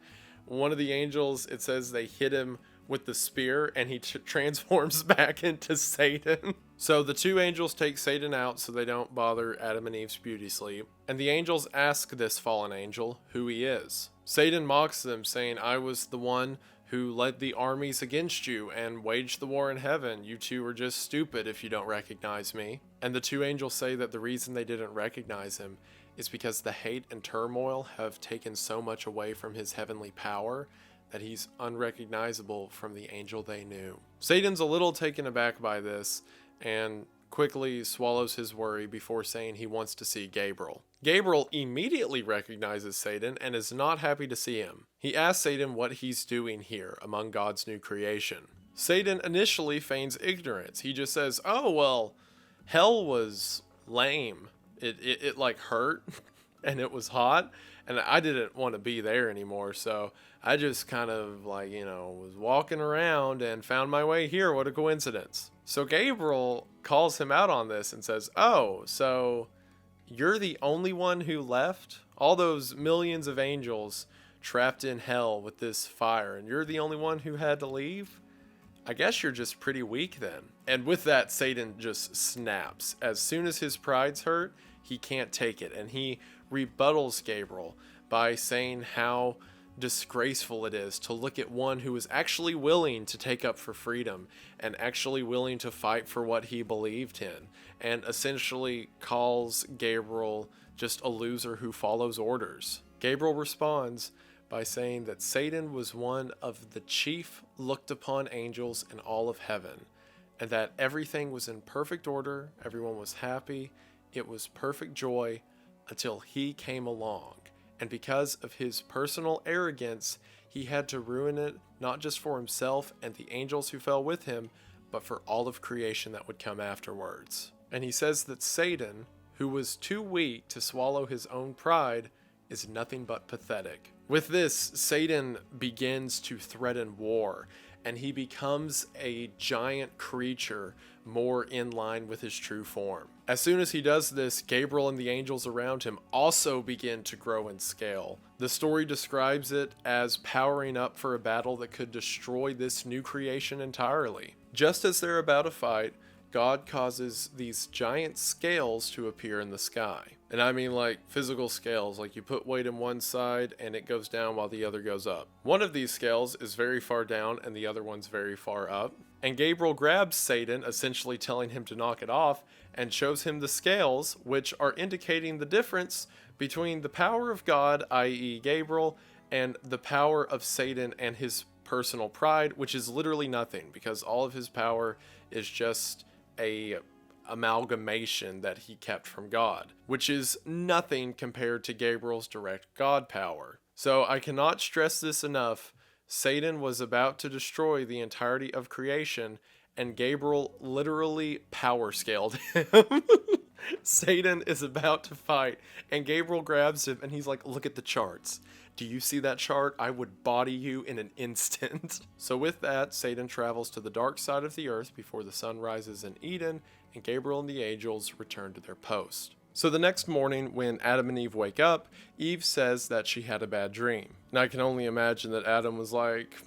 One of the angels, it says they hit him with the spear, and he transforms back into Satan. So the two angels take Satan out so they don't bother Adam and Eve's beauty sleep. And the angels ask this fallen angel who he is. Satan mocks them, saying, I was the one who led the armies against you and waged the war in heaven. You two are just stupid if you don't recognize me. And the two angels say that the reason they didn't recognize him is because the hate and turmoil have taken so much away from his heavenly power that he's unrecognizable from the angel they knew. Satan's a little taken aback by this and quickly swallows his worry before saying he wants to see Gabriel. Gabriel immediately recognizes Satan and is not happy to see him. He asks Satan what he's doing here among God's new creation. Satan initially feigns ignorance. He just says, oh, well, hell was lame. It like hurt and it was hot and I didn't want to be there anymore. So I just kind of like, was walking around and found my way here. What a coincidence. So Gabriel calls him out on this and says, oh, so you're the only one who left? All those millions of angels trapped in hell with this fire, and you're the only one who had to leave? I guess you're just pretty weak then. And with that, Satan just snaps. As soon as his pride's hurt, he can't take it, and he rebuttals Gabriel by saying how disgraceful it is to look at one who is actually willing to take up for freedom and actually willing to fight for what he believed in, and essentially calls Gabriel just a loser who follows orders. Gabriel responds by saying that Satan was one of the chief looked upon angels in all of heaven, and that everything was in perfect order, everyone was happy, it was perfect joy until he came along. And because of his personal arrogance, he had to ruin it, not just for himself and the angels who fell with him, but for all of creation that would come afterwards. And he says that Satan, who was too weak to swallow his own pride, is nothing but pathetic. With this, Satan begins to threaten war, and he becomes a giant creature more in line with his true form. As soon as he does this, Gabriel and the angels around him also begin to grow in scale. The story describes it as powering up for a battle that could destroy this new creation entirely. Just as they're about to fight, God causes these giant scales to appear in the sky. And I mean like physical scales, like you put weight in one side and it goes down while the other goes up. One of these scales is very far down and the other one's very far up. And Gabriel grabs Satan, essentially telling him to knock it off, and shows him the scales, which are indicating the difference between the power of God, i.e., Gabriel, and the power of Satan and his personal pride, which is literally nothing because all of his power is just a amalgamation that he kept from God, which is nothing compared to Gabriel's direct God power. So I cannot stress this enough. Satan was about to destroy the entirety of creation, and Gabriel literally power scaled him. Satan is about to fight, and Gabriel grabs him and he's like, "Look at the charts. Do you see that chart? I would body you in an instant." So with that, Satan travels to the dark side of the earth before the sun rises in Eden, and Gabriel and the angels return to their post. So the next morning, when Adam and Eve wake up, Eve says that she had a bad dream. And I can only imagine that Adam was like,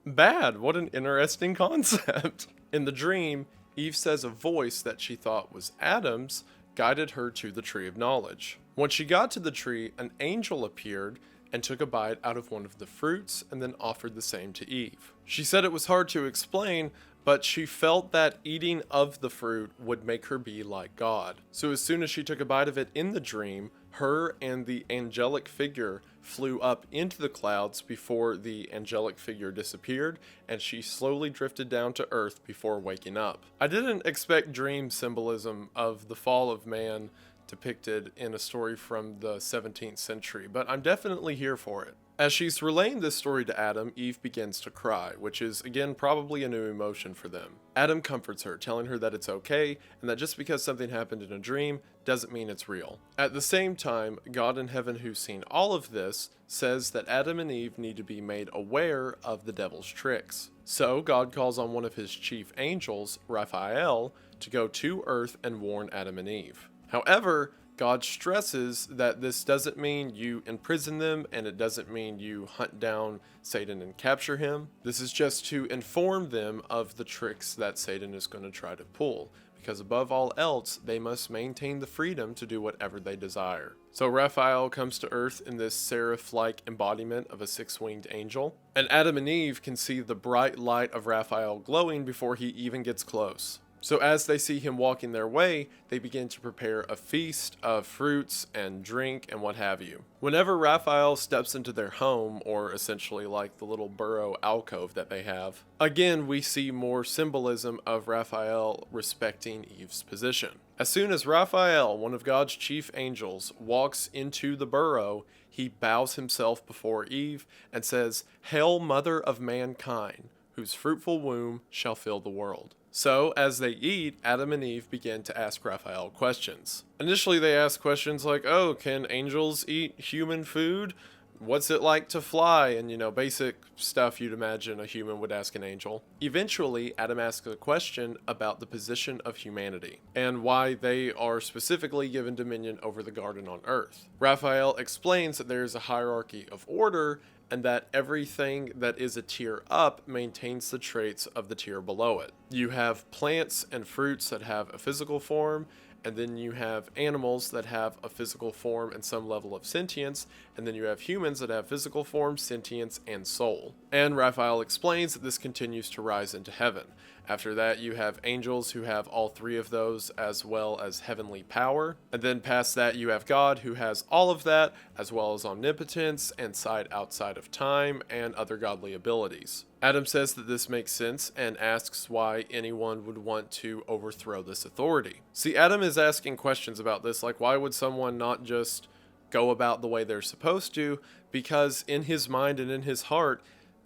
"Bad, what an interesting concept." In the dream, Eve says a voice that she thought was Adam's guided her to the tree of knowledge. When she got to the tree, an angel appeared and took a bite out of one of the fruits and then offered the same to Eve. She said it was hard to explain, but she felt that eating of the fruit would make her be like God. So as soon as she took a bite of it in the dream, her and the angelic figure flew up into the clouds before the angelic figure disappeared, and she slowly drifted down to earth before waking up. I didn't expect dream symbolism of the fall of man depicted in a story from the 17th century, but I'm definitely here for it. As she's relaying this story to Adam, Eve begins to cry, which is, again, probably a new emotion for them. Adam comforts her, telling her that it's okay, and that just because something happened in a dream doesn't mean it's real. At the same time, God in heaven, who's seen all of this, says that Adam and Eve need to be made aware of the devil's tricks. So God calls on one of his chief angels, Raphael, to go to earth and warn Adam and Eve. However, God stresses that this doesn't mean you imprison them, and it doesn't mean you hunt down Satan and capture him. This is just to inform them of the tricks that Satan is going to try to pull, because above all else, they must maintain the freedom to do whatever they desire. So Raphael comes to earth in this seraph-like embodiment of a six-winged angel, and Adam and Eve can see the bright light of Raphael glowing before he even gets close. So as they see him walking their way, they begin to prepare a feast of fruits and drink and what have you. Whenever Raphael steps into their home, or essentially like the little burrow alcove that they have, again we see more symbolism of Raphael respecting Eve's position. As soon as Raphael, one of God's chief angels, walks into the burrow, he bows himself before Eve and says, "Hail, mother of mankind, whose fruitful womb shall fill the world." So, as they eat, Adam and Eve begin to ask Raphael questions. Initially, they ask questions like, "Oh, can angels eat human food? What's it like to fly?" And, basic stuff you'd imagine a human would ask an angel. Eventually, Adam asks a question about the position of humanity and why they are specifically given dominion over the garden on earth. Raphael explains that there is a hierarchy of order, and that everything that is a tier up maintains the traits of the tier below it. You have plants and fruits that have a physical form, and then you have animals that have a physical form and some level of sentience, and then you have humans that have physical form, sentience, and soul. And Raphael explains that this continues to rise into heaven. After that, you have angels who have all three of those, as well as heavenly power. And then past that, you have God, who has all of that, as well as omnipotence and sight outside of time and other godly abilities. Adam says that this makes sense and asks why anyone would want to overthrow this authority. See, Adam is asking questions about this, like why would someone not just go about the way they're supposed to? Because in his mind and in his heart,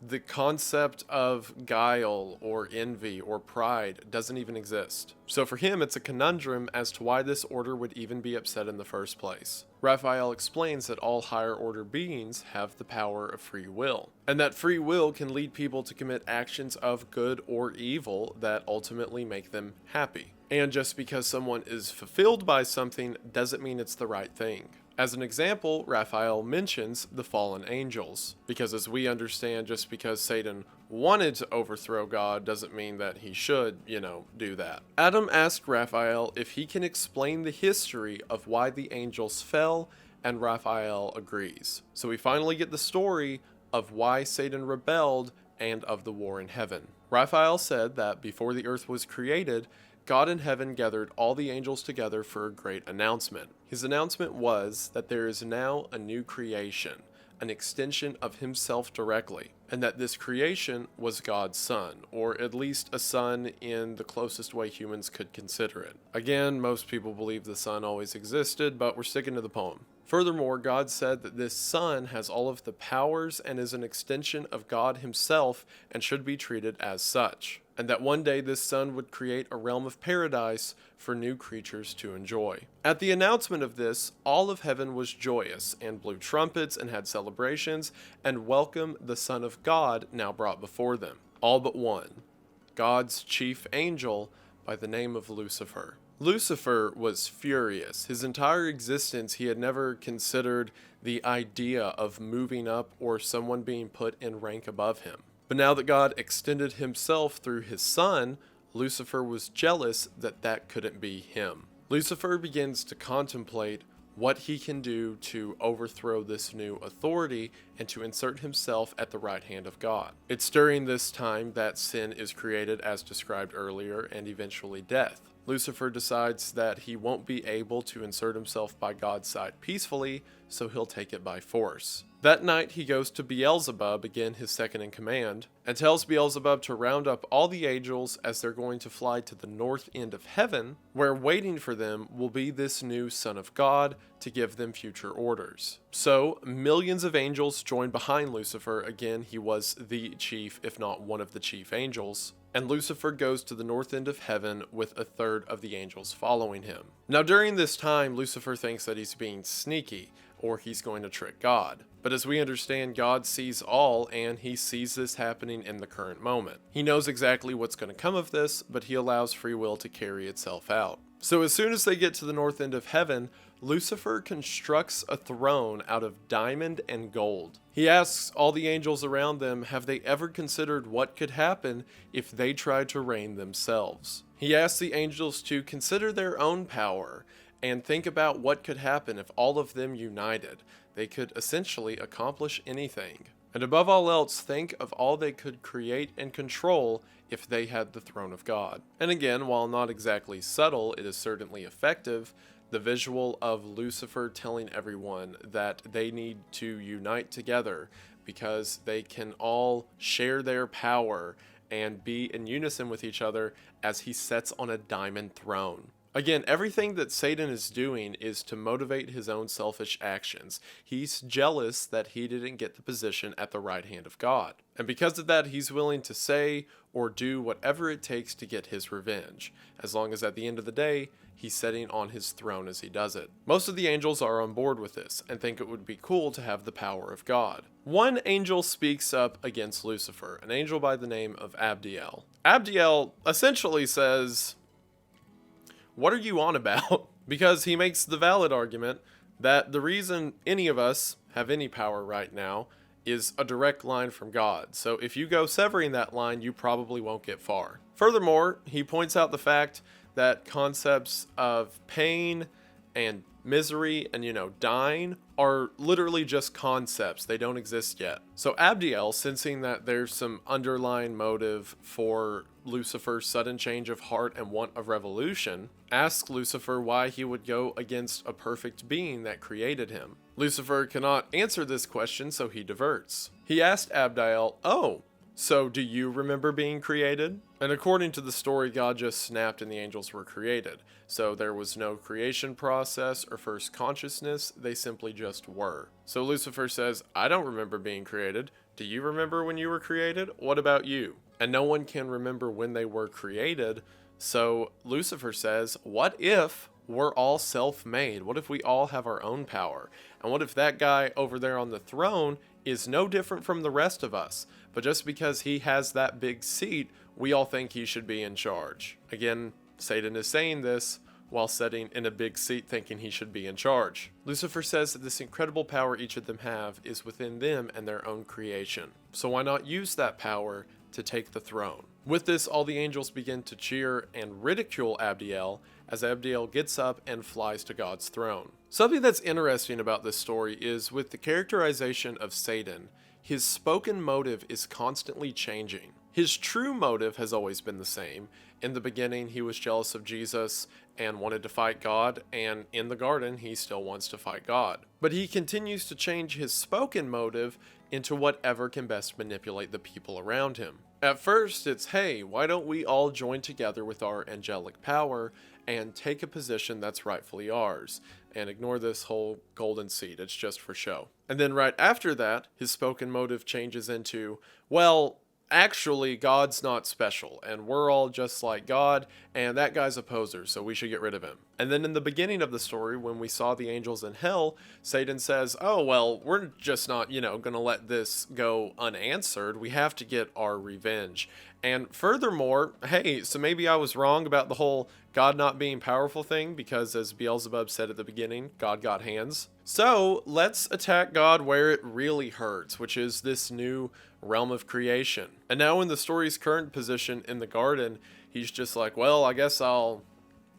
the concept of guile or envy or pride doesn't even exist. So for him, it's a conundrum as to why this order would even be upset in the first place. Raphael explains that all higher order beings have the power of free will, and that free will can lead people to commit actions of good or evil that ultimately make them happy. And just because someone is fulfilled by something doesn't mean it's the right thing. As an example, Raphael mentions the fallen angels, because as we understand, just because Satan wanted to overthrow God doesn't mean that he should, do that. Adam asked Raphael if he can explain the history of why the angels fell, and Raphael agrees. So we finally get the story of why Satan rebelled and of the war in heaven. Raphael said that before the earth was created, God in heaven gathered all the angels together for a great announcement. His announcement was that there is now a new creation, an extension of himself directly, and that this creation was God's son, or at least a son in the closest way humans could consider it. Again, most people believe the son always existed, but we're sticking to the poem. Furthermore, God said that this son has all of the powers and is an extension of God himself and should be treated as such, and that one day this son would create a realm of paradise for new creatures to enjoy. At the announcement of this, all of heaven was joyous and blew trumpets and had celebrations and welcomed the Son of God now brought before them, all but one, God's chief angel by the name of Lucifer. Lucifer was furious. His entire existence, he had never considered the idea of moving up or someone being put in rank above him. But now that God extended himself through his son, Lucifer was jealous that that couldn't be him. Lucifer begins to contemplate what he can do to overthrow this new authority and to insert himself at the right hand of God. It's during this time that sin is created as described earlier and eventually death. Lucifer decides that he won't be able to insert himself by God's side peacefully, so he'll take it by force. That night he goes to Beelzebub, again his second in command, and tells Beelzebub to round up all the angels as they're going to fly to the north end of heaven, where waiting for them will be this new Son of God to give them future orders. So, millions of angels join behind Lucifer. Again, he was the chief, if not one of the chief angels. And Lucifer goes to the north end of heaven with a third of the angels following him. Now during this time, Lucifer thinks that he's being sneaky, or he's going to trick God. But as we understand, God sees all, and he sees this happening in the current moment. He knows exactly what's going to come of this, but he allows free will to carry itself out. So as soon as they get to the north end of heaven, Lucifer constructs a throne out of diamond and gold. He asks all the angels around them, have they ever considered what could happen if they tried to reign themselves? He asks the angels to consider their own power and think about what could happen if all of them united. They could essentially accomplish anything. And above all else, think of all they could create and control if they had the throne of God. And again, while not exactly subtle, it is certainly effective. The visual of Lucifer telling everyone that they need to unite together because they can all share their power and be in unison with each other as he sits on a diamond throne. Again, everything that Satan is doing is to motivate his own selfish actions. He's jealous that he didn't get the position at the right hand of God. And because of that, he's willing to say or do whatever it takes to get his revenge, as long as at the end of the day, he's sitting on his throne as he does it. Most of the angels are on board with this and think it would be cool to have the power of God. One angel speaks up against Lucifer, an angel by the name of Abdiel. Abdiel essentially says, what are you on about? Because he makes the valid argument that the reason any of us have any power right now is a direct line from God. So if you go severing that line, you probably won't get far. Furthermore, he points out the fact that concepts of pain and misery and, dying are literally just concepts. They don't exist yet. So Abdiel, sensing that there's some underlying motive for Lucifer's sudden change of heart and want of revolution, asks Lucifer why he would go against a perfect being that created him. Lucifer cannot answer this question, so he diverts. He asked Abdiel, "Oh, so do you remember being created?" And according to the story, God just snapped and the angels were created. So there was no creation process or first consciousness, they simply just were. So Lucifer says, "I don't remember being created. Do you remember when you were created? What about you?" And no one can remember when they were created. So Lucifer says, what if we're all self-made? What if we all have our own power? And what if that guy over there on the throne is no different from the rest of us? But just because he has that big seat, we all think he should be in charge. Again, Satan is saying this while sitting in a big seat thinking he should be in charge. Lucifer says that this incredible power each of them have is within them and their own creation. So why not use that power to take the throne? With this, all the angels begin to cheer and ridicule Abdiel as Abdiel gets up and flies to God's throne. Something that's interesting about this story is with the characterization of Satan, his spoken motive is constantly changing. His true motive has always been the same. In the beginning, he was jealous of Jesus and wanted to fight God, and in the garden, he still wants to fight God. But he continues to change his spoken motive into whatever can best manipulate the people around him. At first, it's, hey, why don't we all join together with our angelic power and take a position that's rightfully ours, and ignore this whole golden seed, it's just for show. And then right after that, his spoken motive changes into, well, actually, God's not special, and we're all just like God, and that guy's a poser, so we should get rid of him. And then in the beginning of the story, when we saw the angels in hell, Satan says, oh, well, we're just not, gonna let this go unanswered. We have to get our revenge. And furthermore, hey, so maybe I was wrong about the whole God not being powerful thing, because as Beelzebub said at the beginning, God got hands. So let's attack God where it really hurts, which is this new realm of creation. And now in the story's current position in the garden, he's just like, well, I guess I'll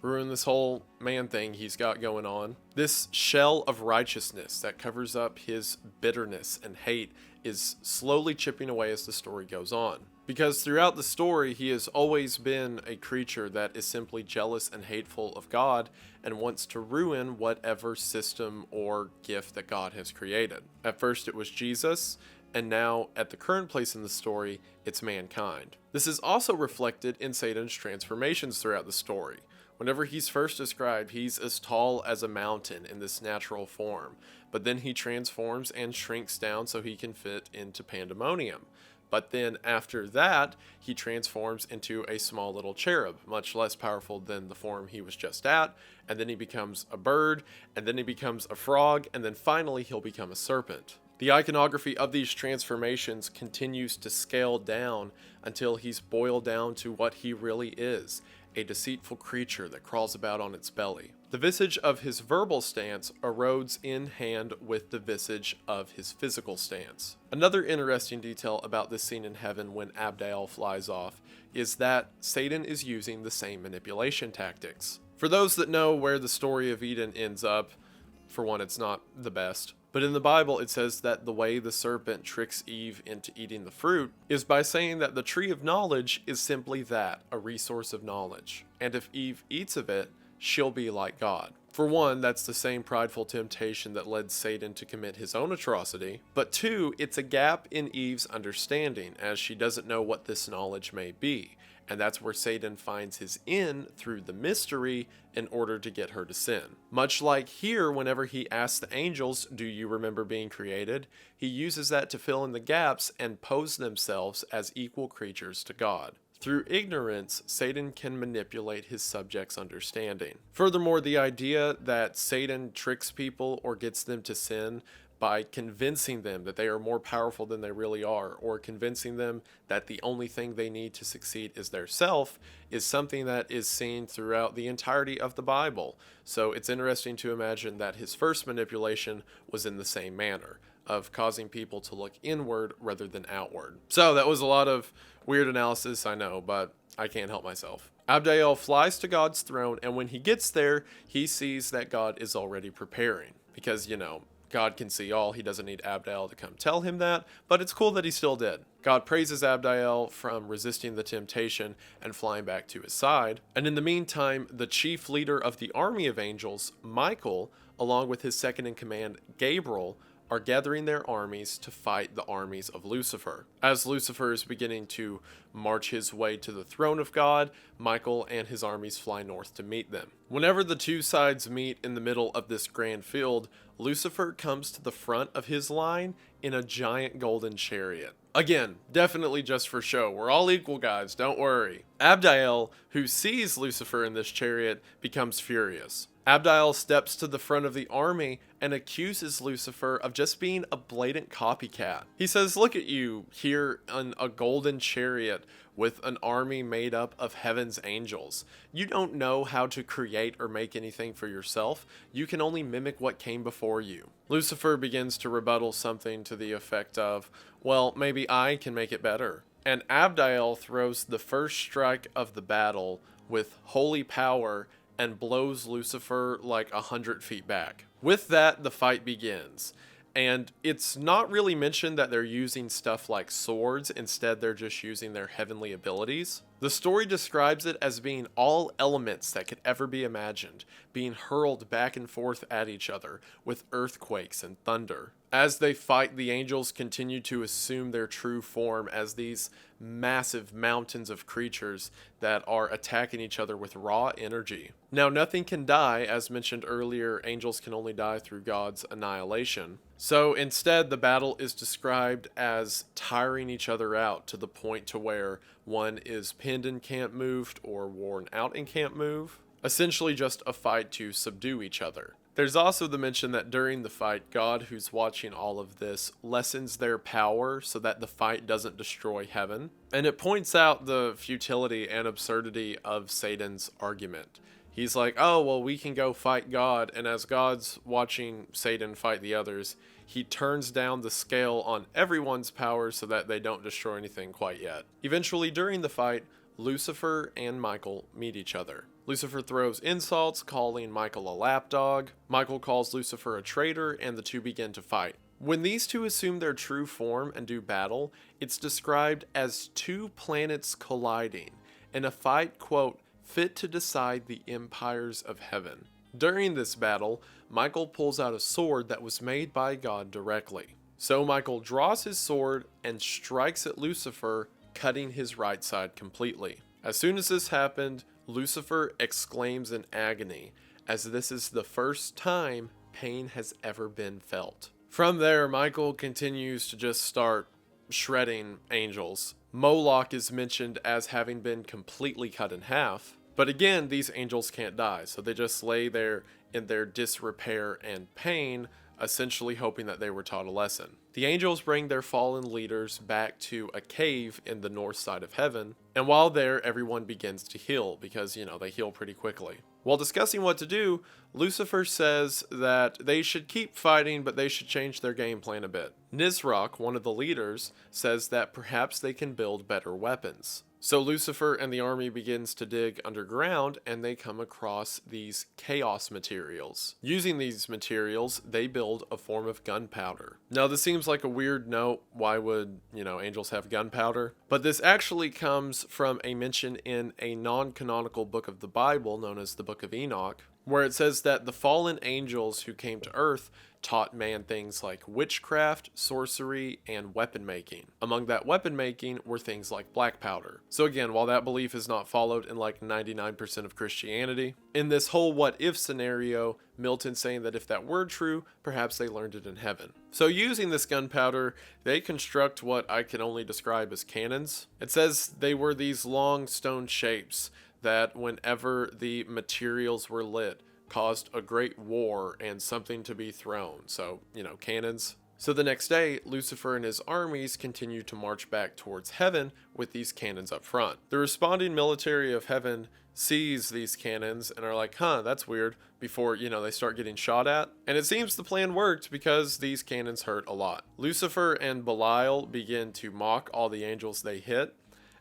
ruin this whole man thing he's got going on. This shell of righteousness that covers up his bitterness and hate is slowly chipping away as the story goes on. Because throughout the story, he has always been a creature that is simply jealous and hateful of God and wants to ruin whatever system or gift that God has created. At first it was Jesus, and now at the current place in the story, it's mankind. This is also reflected in Satan's transformations throughout the story. Whenever he's first described, he's as tall as a mountain in this natural form, but then he transforms and shrinks down so he can fit into pandemonium. But then after that, he transforms into a small little cherub, much less powerful than the form he was just at, and then he becomes a bird, and then he becomes a frog, and then finally he'll become a serpent. The iconography of these transformations continues to scale down until he's boiled down to what he really is, a deceitful creature that crawls about on its belly. The visage of his verbal stance erodes in hand with the visage of his physical stance. Another interesting detail about this scene in heaven when Abdiel flies off is that Satan is using the same manipulation tactics. For those that know where the story of Eden ends up, for one, it's not the best. But in the Bible, it says that the way the serpent tricks Eve into eating the fruit is by saying that the tree of knowledge is simply that, a resource of knowledge. And if Eve eats of it, she'll be like God. For one, that's the same prideful temptation that led Satan to commit his own atrocity. But two, it's a gap in Eve's understanding, as she doesn't know what this knowledge may be. And that's where Satan finds his in through the mystery in order to get her to sin. Much like here, whenever he asks the angels, do you remember being created? He uses that to fill in the gaps and pose themselves as equal creatures to God. Through ignorance, Satan can manipulate his subjects' understanding. Furthermore, the idea that Satan tricks people or gets them to sin by convincing them that they are more powerful than they really are, or convincing them that the only thing they need to succeed is their self, is something that is seen throughout the entirety of the Bible. So it's interesting to imagine that his first manipulation was in the same manner, of causing people to look inward rather than outward. So that was a lot of weird analysis, I know, but I can't help myself. Abdiel flies to God's throne, and when he gets there, he sees that God is already preparing. Because, God can see all. He doesn't need Abdiel to come tell him that, but it's cool that he still did. God praises Abdiel from resisting the temptation and flying back to his side. And in the meantime, the chief leader of the army of angels, Michael, along with his second in command, Gabriel, are gathering their armies to fight the armies of Lucifer. As Lucifer is beginning to march his way to the throne of God, Michael and his armies fly north to meet them. Whenever the two sides meet in the middle of this grand field, Lucifer comes to the front of his line in a giant golden chariot. Again, definitely just for show. We're all equal, guys, don't worry. Abdiel, who sees Lucifer in this chariot, becomes furious. Abdiel steps to the front of the army and accuses Lucifer of just being a blatant copycat. He says, look at you here in a golden chariot with an army made up of heaven's angels. You don't know how to create or make anything for yourself. You can only mimic what came before you. Lucifer begins to rebuttal something to the effect of, well, maybe I can make it better. And Abdiel throws the first strike of the battle with holy power and blows Lucifer like 100 feet back. With that, the fight begins. And it's not really mentioned that they're using stuff like swords, instead they're just using their heavenly abilities. The story describes it as being all elements that could ever be imagined, being hurled back and forth at each other, with earthquakes and thunder. As they fight, the angels continue to assume their true form as these massive mountains of creatures that are attacking each other with raw energy. Now, nothing can die. As mentioned earlier, angels can only die through God's annihilation. So instead, the battle is described as tiring each other out to the point to where one is pinned and can't move or worn out and can't move. Essentially just a fight to subdue each other. There's also the mention that during the fight, God, who's watching all of this, lessens their power so that the fight doesn't destroy heaven. And it points out the futility and absurdity of Satan's argument. He's like, oh, well, we can go fight God. And as God's watching Satan fight the others, he turns down the scale on everyone's power so that they don't destroy anything quite yet. Eventually, during the fight, Lucifer and Michael meet each other. Lucifer throws insults, calling Michael a lapdog. Michael calls Lucifer a traitor, and the two begin to fight. When these two assume their true form and do battle, it's described as two planets colliding, in a fight, quote, fit to decide the empires of heaven. During this battle, Michael pulls out a sword that was made by God directly. So Michael draws his sword and strikes at Lucifer, cutting his right side completely. As soon as this happened, Lucifer exclaims in agony, as this is the first time pain has ever been felt. From there, Michael continues to just start shredding angels. Moloch is mentioned as having been completely cut in half, but again, these angels can't die, so they just lay there in their disrepair and pain, essentially hoping that they were taught a lesson. The angels bring their fallen leaders back to a cave in the north side of heaven, and while there, everyone begins to heal, because, they heal pretty quickly. While discussing what to do, Lucifer says that they should keep fighting, but they should change their game plan a bit. Nisroch, one of the leaders, says that perhaps they can build better weapons. So Lucifer and the army begins to dig underground, and they come across these chaos materials. Using these materials, they build a form of gunpowder. Now, this seems like a weird note. Why would, angels have gunpowder? But this actually comes from a mention in a non-canonical book of the Bible known as the Book of Enoch, where it says that the fallen angels who came to earth taught man things like witchcraft, sorcery, and weapon making. Among that weapon making were things like black powder. So again, while that belief is not followed in like 99% of Christianity, in this whole what if scenario, Milton's saying that if that were true, perhaps they learned it in heaven. So using this gunpowder, they construct what I can only describe as cannons. It says they were these long stone shapes that whenever the materials were lit, caused a great war and something to be thrown. So, cannons. So the next day, Lucifer and his armies continue to march back towards heaven with these cannons up front. The responding military of heaven sees these cannons and are like, that's weird, before, they start getting shot at. And it seems the plan worked because these cannons hurt a lot. Lucifer and Belial begin to mock all the angels they hit.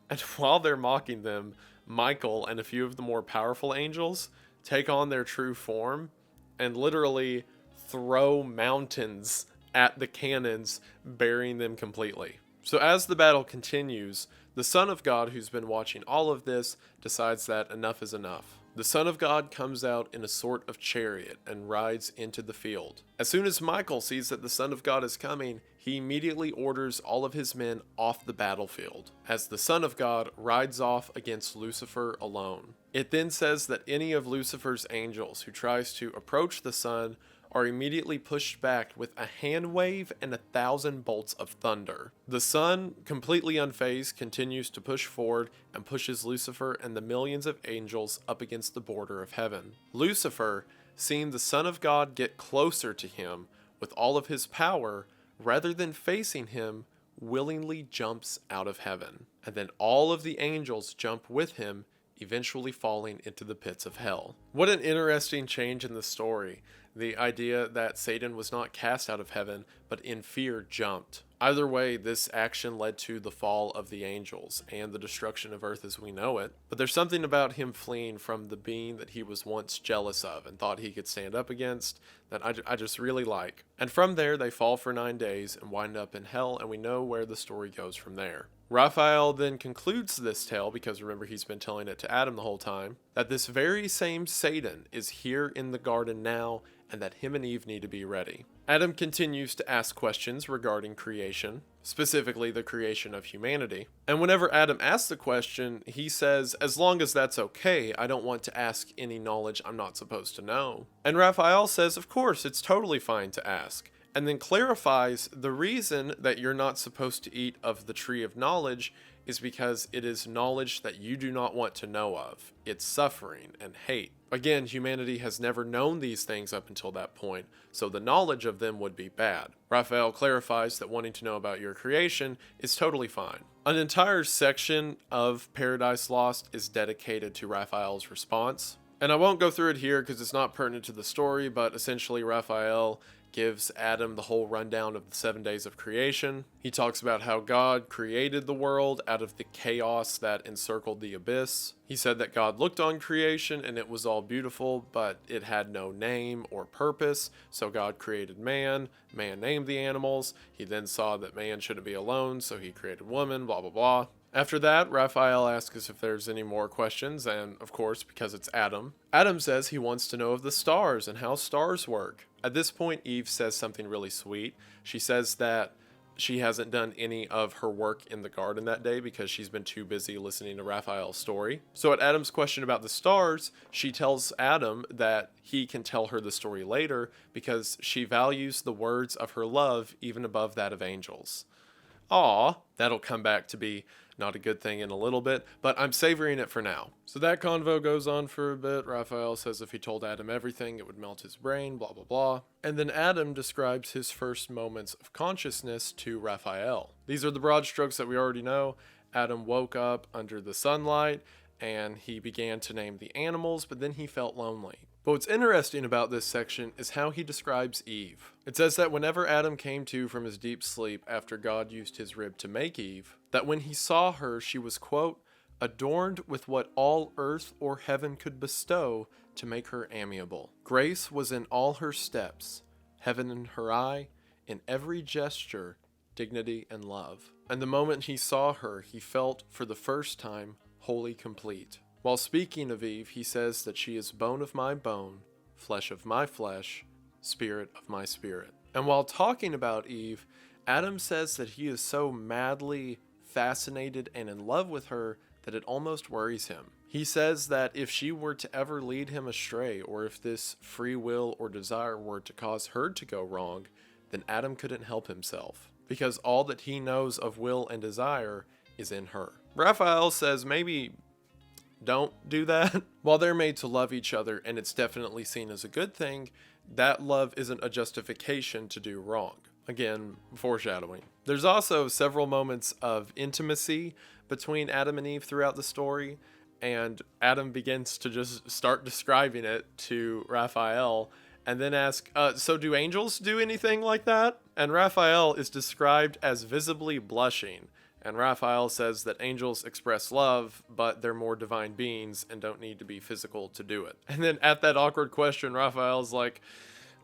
And while they're mocking them, Michael and a few of the more powerful angels take on their true form and literally throw mountains at the cannons, burying them completely. So as the battle continues, the Son of God, who's been watching all of this, decides that enough is enough. The Son of God comes out in a sort of chariot and rides into the field. As soon as Michael sees that the Son of God is coming, he immediately orders all of his men off the battlefield, as the Son of God rides off against Lucifer alone. It then says that any of Lucifer's angels who tries to approach the Son are immediately pushed back with a hand wave and 1,000 bolts of thunder. The Son, completely unfazed, continues to push forward and pushes Lucifer and the millions of angels up against the border of heaven. Lucifer, seeing the Son of God get closer to him with all of his power, rather than facing him, willingly jumps out of heaven, and then all of the angels jump with him, eventually falling into the pits of hell. What an interesting change in the story. The idea that Satan was not cast out of heaven, but in fear jumped. Either way, this action led to the fall of the angels and the destruction of earth as we know it. But there's something about him fleeing from the being that he was once jealous of and thought he could stand up against that I just really like. And from there, they fall for 9 days and wind up in hell, and we know where the story goes from there. Raphael then concludes this tale, because remember he's been telling it to Adam the whole time, that this very same Satan is here in the garden now, and that him and Eve need to be ready. Adam continues to ask questions regarding creation, specifically the creation of humanity. And whenever Adam asks the question, he says, as long as that's okay, I don't want to ask any knowledge I'm not supposed to know. And Raphael says, of course, it's totally fine to ask. And then clarifies the reason that you're not supposed to eat of the tree of knowledge is because it is knowledge that you do not want to know of. It's suffering and hate. Again, humanity has never known these things up until that point, so the knowledge of them would be bad. Raphael clarifies that wanting to know about your creation is totally fine. An entire section of Paradise Lost is dedicated to Raphael's response. And I won't go through it here because it's not pertinent to the story, but essentially Raphael gives Adam the whole rundown of the 7 days of creation. He talks about how God created the world out of the chaos that encircled the abyss. He said that God looked on creation and it was all beautiful, but it had no name or purpose. So God created man. Man named the animals. He then saw that man shouldn't be alone, so he created woman, blah, blah, blah. After that, Raphael asks us if there's any more questions, and of course, because it's Adam, Adam says he wants to know of the stars and how stars work. At this point, Eve says something really sweet. She says that she hasn't done any of her work in the garden that day because she's been too busy listening to Raphael's story. So at Adam's question about the stars, she tells Adam that he can tell her the story later because she values the words of her love even above that of angels. Aw, that'll come back to be not a good thing in a little bit, but I'm savoring it for now. So that convo goes on for a bit. Raphael says if he told Adam everything, it would melt his brain, blah, blah, blah. And then Adam describes his first moments of consciousness to Raphael. These are the broad strokes that we already know. Adam woke up under the sunlight, and he began to name the animals, but then he felt lonely. But what's interesting about this section is how he describes Eve. It says that whenever Adam came to from his deep sleep after God used his rib to make Eve, that when he saw her, she was, quote, adorned with what all earth or heaven could bestow to make her amiable. Grace was in all her steps, heaven in her eye, in every gesture, dignity and love. And the moment he saw her, he felt for the first time wholly complete. While speaking of Eve, he says that she is bone of my bone, flesh of my flesh, spirit of my spirit. And while talking about Eve, Adam says that he is so madly fascinated and in love with her that it almost worries him. He says that if she were to ever lead him astray, or if this free will or desire were to cause her to go wrong, then Adam couldn't help himself, because all that he knows of will and desire is in her. Raphael says maybe don't do that. While they're made to love each other and it's definitely seen as a good thing, that love isn't a justification to do wrong. Again, foreshadowing. There's also several moments of intimacy between Adam and Eve throughout the story, and Adam begins to just start describing it to Raphael and then ask, so do angels do anything like that? And Raphael is described as visibly blushing. And Raphael says that angels express love, but they're more divine beings and don't need to be physical to do it. And then at that awkward question, Raphael's like,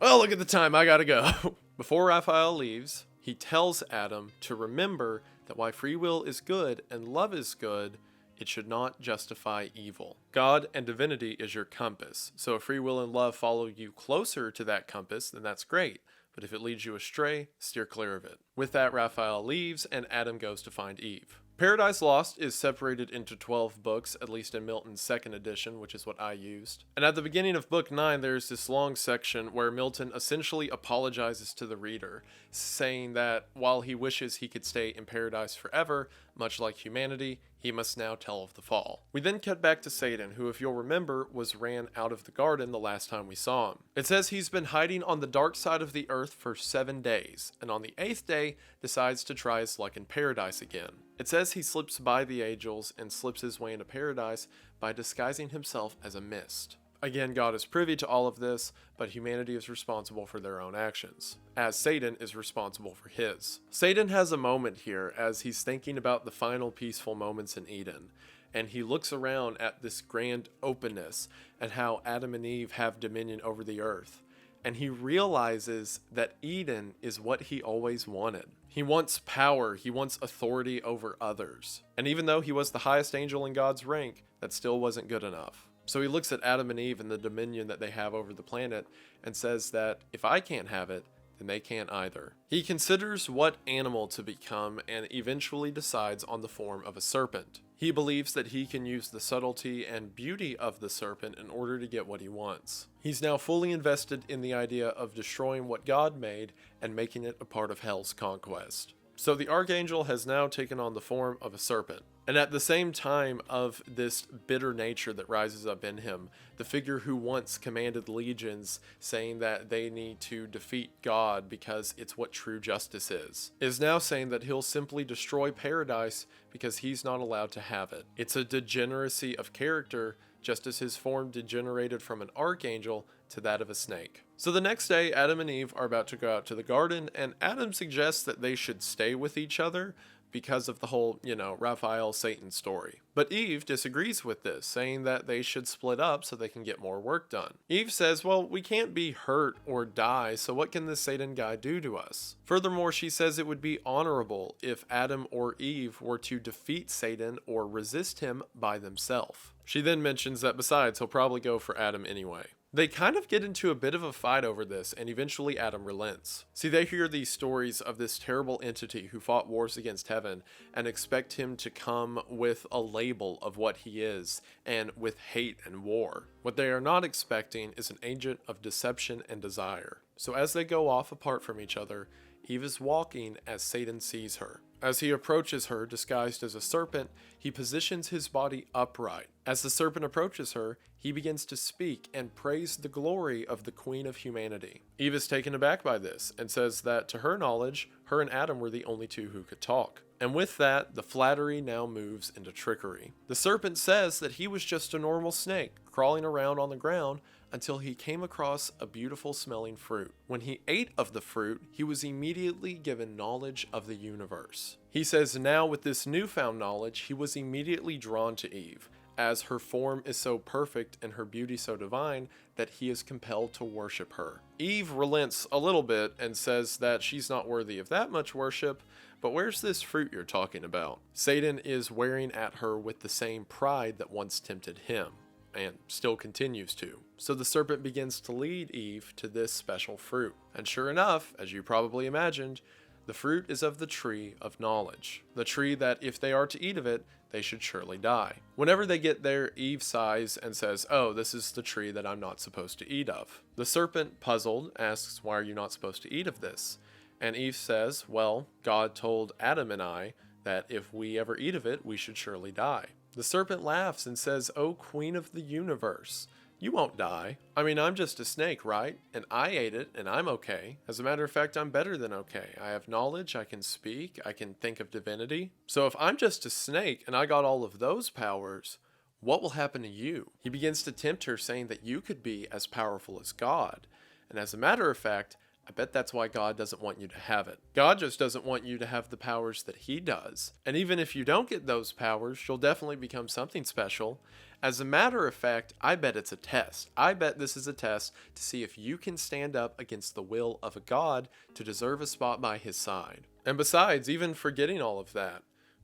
well, look at the time, I gotta go. Before Raphael leaves, he tells Adam to remember that while free will is good and love is good, it should not justify evil. God and divinity is your compass. So if free will and love follow you closer to that compass, then that's great. But if it leads you astray, steer clear of it. With that, Raphael leaves, and Adam goes to find Eve. Paradise Lost is separated into 12 books, at least in Milton's second edition, which is what I used. And at the beginning of book 9, there's this long section where Milton essentially apologizes to the reader, saying that while he wishes he could stay in paradise forever, Much like humanity, he must now tell of the fall. We then cut back to Satan, who, if you'll remember, was ran out of the garden the last time we saw him. It says he's been hiding on the dark side of the earth for 7 days, and on the 8th day decides to try his luck in paradise again. It says he slips by the angels and slips his way into paradise by disguising himself as a mist. Again, God is privy to all of this, but humanity is responsible for their own actions, as Satan is responsible for his. Satan has a moment here as he's thinking about the final peaceful moments in Eden, and he looks around at this grand openness and how Adam and Eve have dominion over the earth, and he realizes that Eden is what he always wanted. He wants power, he wants authority over others, and even though he was the highest angel in God's rank, that still wasn't good enough. So he looks at Adam and Eve and the dominion that they have over the planet and says that if I can't have it, then they can't either. He considers what animal to become and eventually decides on the form of a serpent. He believes that he can use the subtlety and beauty of the serpent in order to get what he wants. He's now fully invested in the idea of destroying what God made and making it a part of hell's conquest. So the archangel has now taken on the form of a serpent. And at the same time of this bitter nature that rises up in him, the figure who once commanded legions, saying that they need to defeat God because it's what true justice is now saying that he'll simply destroy paradise because he's not allowed to have it. It's a degeneracy of character, just as his form degenerated from an archangel to that of a snake. So the next day, Adam and Eve are about to go out to the garden, and Adam suggests that they should stay with each other because of the whole, Raphael Satan story. But Eve disagrees with this, saying that they should split up so they can get more work done. Eve says, well, we can't be hurt or die, so what can this Satan guy do to us? Furthermore, she says it would be honorable if Adam or Eve were to defeat Satan or resist him by themselves. She then mentions that besides, he'll probably go for Adam anyway. They kind of get into a bit of a fight over this, and eventually Adam relents. See, they hear these stories of this terrible entity who fought wars against heaven and expect him to come with a label of what he is and with hate and war. What they are not expecting is an agent of deception and desire. So as they go off apart from each other, Eve is walking as Satan sees her. As he approaches her, disguised as a serpent, he positions his body upright. As the serpent approaches her, he begins to speak and praise the glory of the Queen of Humanity. Eve is taken aback by this and says that to her knowledge, her and Adam were the only two who could talk. And with that, the flattery now moves into trickery. The serpent says that he was just a normal snake, crawling around on the ground until he came across a beautiful smelling fruit. When he ate of the fruit, he was immediately given knowledge of the universe. He says now with this newfound knowledge, he was immediately drawn to Eve, as her form is so perfect and her beauty so divine that he is compelled to worship her. Eve relents a little bit and says that she's not worthy of that much worship, but where's this fruit you're talking about? Satan is wearing at her with the same pride that once tempted him, and still continues to. So the serpent begins to lead Eve to this special fruit. And sure enough, as you probably imagined, the fruit is of the tree of knowledge. The tree that if they are to eat of it, they should surely die. Whenever they get there, Eve sighs and says, oh, this is the tree that I'm not supposed to eat of. The serpent, puzzled, asks, why are you not supposed to eat of this? And Eve says, well, God told Adam and I that if we ever eat of it, we should surely die. The serpent laughs and says, oh, Queen of the universe, you won't die. I mean, I'm just a snake, right? And I ate it, and I'm okay. As a matter of fact, I'm better than okay. I have knowledge, I can speak, I can think of divinity. So if I'm just a snake and I got all of those powers, what will happen to you? He begins to tempt her, saying that you could be as powerful as God. And as a matter of fact, I bet that's why God doesn't want you to have it. God just doesn't want you to have the powers that he does. And even if you don't get those powers, you'll definitely become something special. As a matter of fact, I bet it's a test. I bet this is a test to see if you can stand up against the will of a God to deserve a spot by his side. And besides, even forgetting all of that,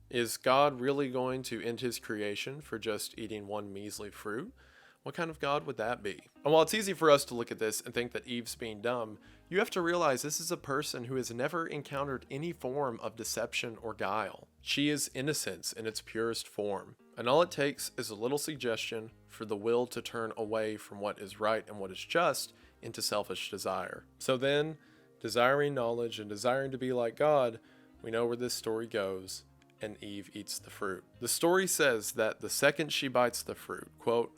is God really going to end his creation for just eating one measly fruit? What kind of God would that be? And while it's easy for us to look at this and think that Eve's being dumb, you have to realize this is a person who has never encountered any form of deception or guile. She is innocence in its purest form. And all it takes is a little suggestion for the will to turn away from what is right and what is just into selfish desire. So then, desiring knowledge and desiring to be like God, we know where this story goes. and Eve eats the fruit. The story says that the second she bites the fruit, quote,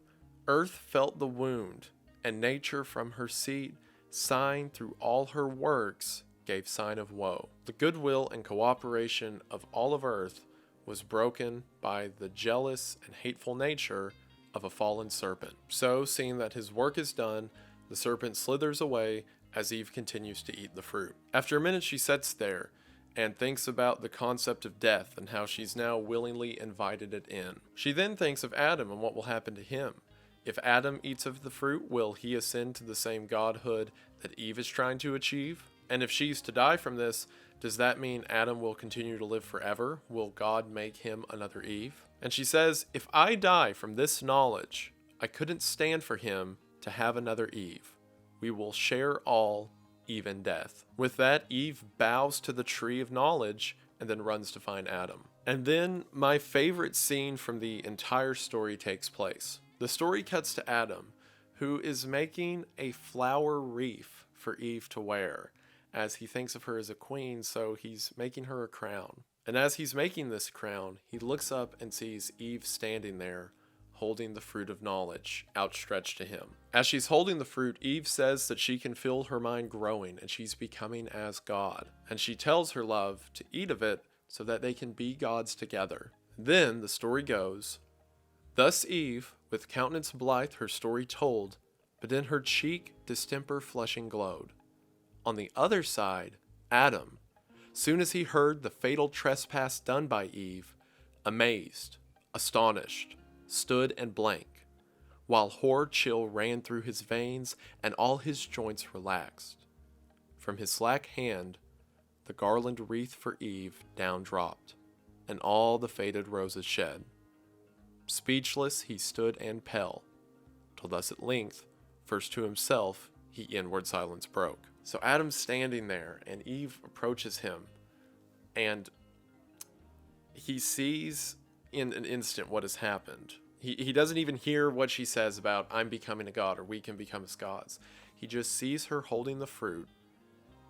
"Earth felt the wound, and nature from her seat, sighing through all her works, gave sign of woe." The goodwill and cooperation of all of earth was broken by the jealous and hateful nature of a fallen serpent. So, seeing that his work is done, the serpent slithers away as Eve continues to eat the fruit. After a minute, she sits there and thinks about the concept of death and how she's now willingly invited it in. She then thinks of Adam and what will happen to him. If Adam eats of the fruit, will he ascend to the same godhood that Eve is trying to achieve? And if she's to die from this, does that mean Adam will continue to live forever? Will God make him another Eve? And she says, if I die from this knowledge, I couldn't stand for him to have another Eve. We will share all, even death. With that, Eve bows to the tree of knowledge and then runs to find Adam. And then my favorite scene from the entire story takes place. The story cuts to Adam, who is making a flower wreath for Eve to wear, as he thinks of her as a queen, so he's making her a crown. And as he's making this crown, he looks up and sees Eve standing there, holding the fruit of knowledge outstretched to him. As she's holding the fruit, Eve says that she can feel her mind growing and she's becoming as God. And she tells her love to eat of it so that they can be gods together. Then the story goes, thus Eve, with countenance blithe her story told, but in her cheek distemper flushing glowed. On the other side, Adam, soon as he heard the fatal trespass done by Eve, amazed, astonished, stood and blank, while horror chill ran through his veins and all his joints relaxed. From his slack hand, the garland wreath for Eve down dropped, and all the faded roses shed. Speechless he stood and pale, till thus at length, first to himself, he inward silence broke. So Adam's standing there, and Eve approaches him, and he sees in an instant what has happened. He doesn't even hear what she says about, I'm becoming a god, or we can become as gods. He just sees her holding the fruit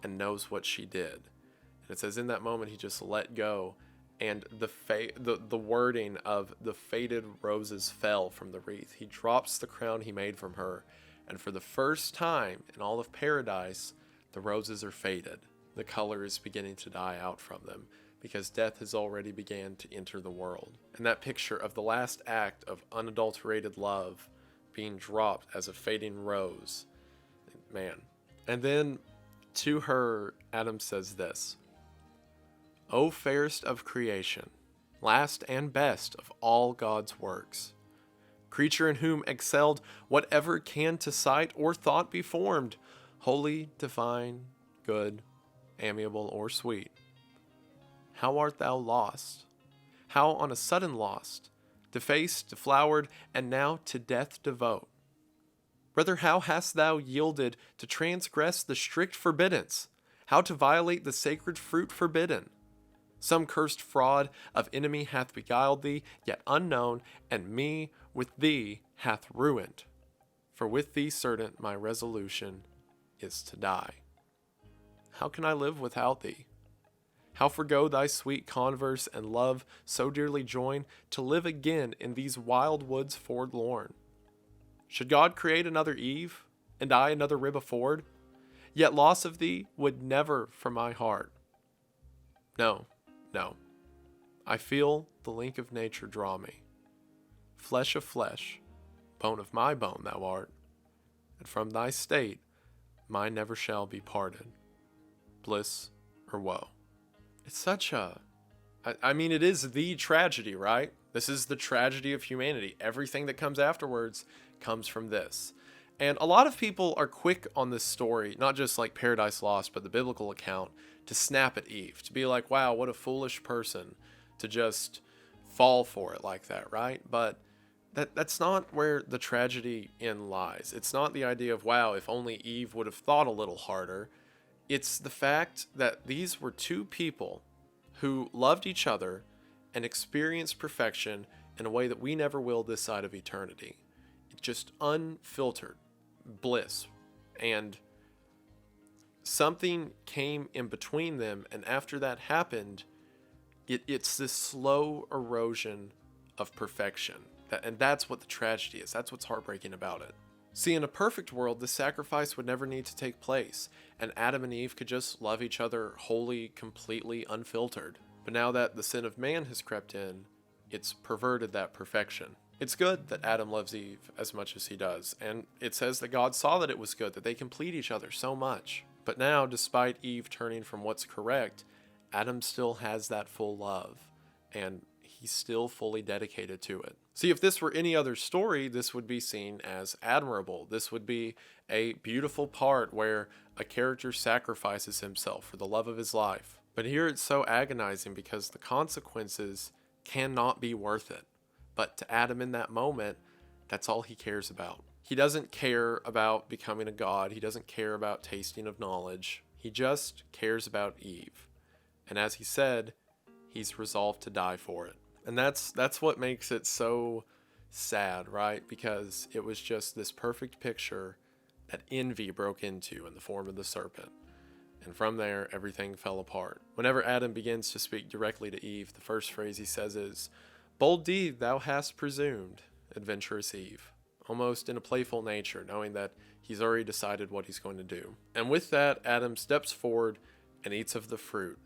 and knows what she did. And it says in that moment he just let go, and the wording of the faded roses fell from the wreath. He drops the crown he made from her, and for the first time in all of paradise, the roses are faded. The color is beginning to die out from them, because death has already began to enter the world. And that picture of the last act of unadulterated love being dropped as a fading rose, man. And then to her, Adam says this, O fairest of creation, last and best of all God's works, creature in whom excelled whatever can to sight or thought be formed, holy, divine, good, amiable, or sweet. How art thou lost? How on a sudden lost, defaced, deflowered, and now to death devote? Brother, how hast thou yielded to transgress the strict forbiddance? How to violate the sacred fruit forbidden? Some cursed fraud of enemy hath beguiled thee, yet unknown, and me with thee hath ruined. For with thee certain my resolution is to die. How can I live without thee? How forgo thy sweet converse and love so dearly join, to live again in these wild woods forlorn? Should God create another Eve, and I another rib afford? Yet loss of thee would never from my heart. No, no, I feel the link of nature draw me. Flesh of flesh, bone of my bone thou art, and from thy state mine never shall be parted, bliss or woe. It's such a, I mean, it is the tragedy, right? This is the tragedy of humanity. Everything that comes afterwards comes from this. And a lot of people are quick on this story, not just like Paradise Lost, but the biblical account, to snap at Eve, to be like, wow, what a foolish person to just fall for it like that, right? But that's not where the tragedy in lies. It's not the idea of, wow, if only Eve would have thought a little harder. It's the fact that these were two people who loved each other and experienced perfection in a way that we never will this side of eternity. It's just unfiltered bliss. And something came in between them, and after that happened, It's this slow erosion of perfection. And that's what the tragedy is. That's what's heartbreaking about it. See, in a perfect world, this sacrifice would never need to take place, and Adam and Eve could just love each other wholly, completely unfiltered. But now that the sin of man has crept in, it's perverted that perfection. It's good that Adam loves Eve as much as he does, and it says that God saw that it was good, that they complete each other so much. But now, despite Eve turning from what's correct, Adam still has that full love, and he's still fully dedicated to it. See, if this were any other story, this would be seen as admirable. This would be a beautiful part where a character sacrifices himself for the love of his life. But here it's so agonizing because the consequences cannot be worth it. But to Adam in that moment, that's all he cares about. He doesn't care about becoming a god. He doesn't care about tasting of knowledge. He just cares about Eve. And as he said, he's resolved to die for it. And that's what makes it so sad, right? Because it was just this perfect picture that envy broke into in the form of the serpent. And from there, everything fell apart. Whenever Adam begins to speak directly to Eve, the first phrase he says is, "Bold deed thou hast presumed, adventurous Eve," almost in a playful nature, knowing that he's already decided what he's going to do. And with that, Adam steps forward and eats of the fruit.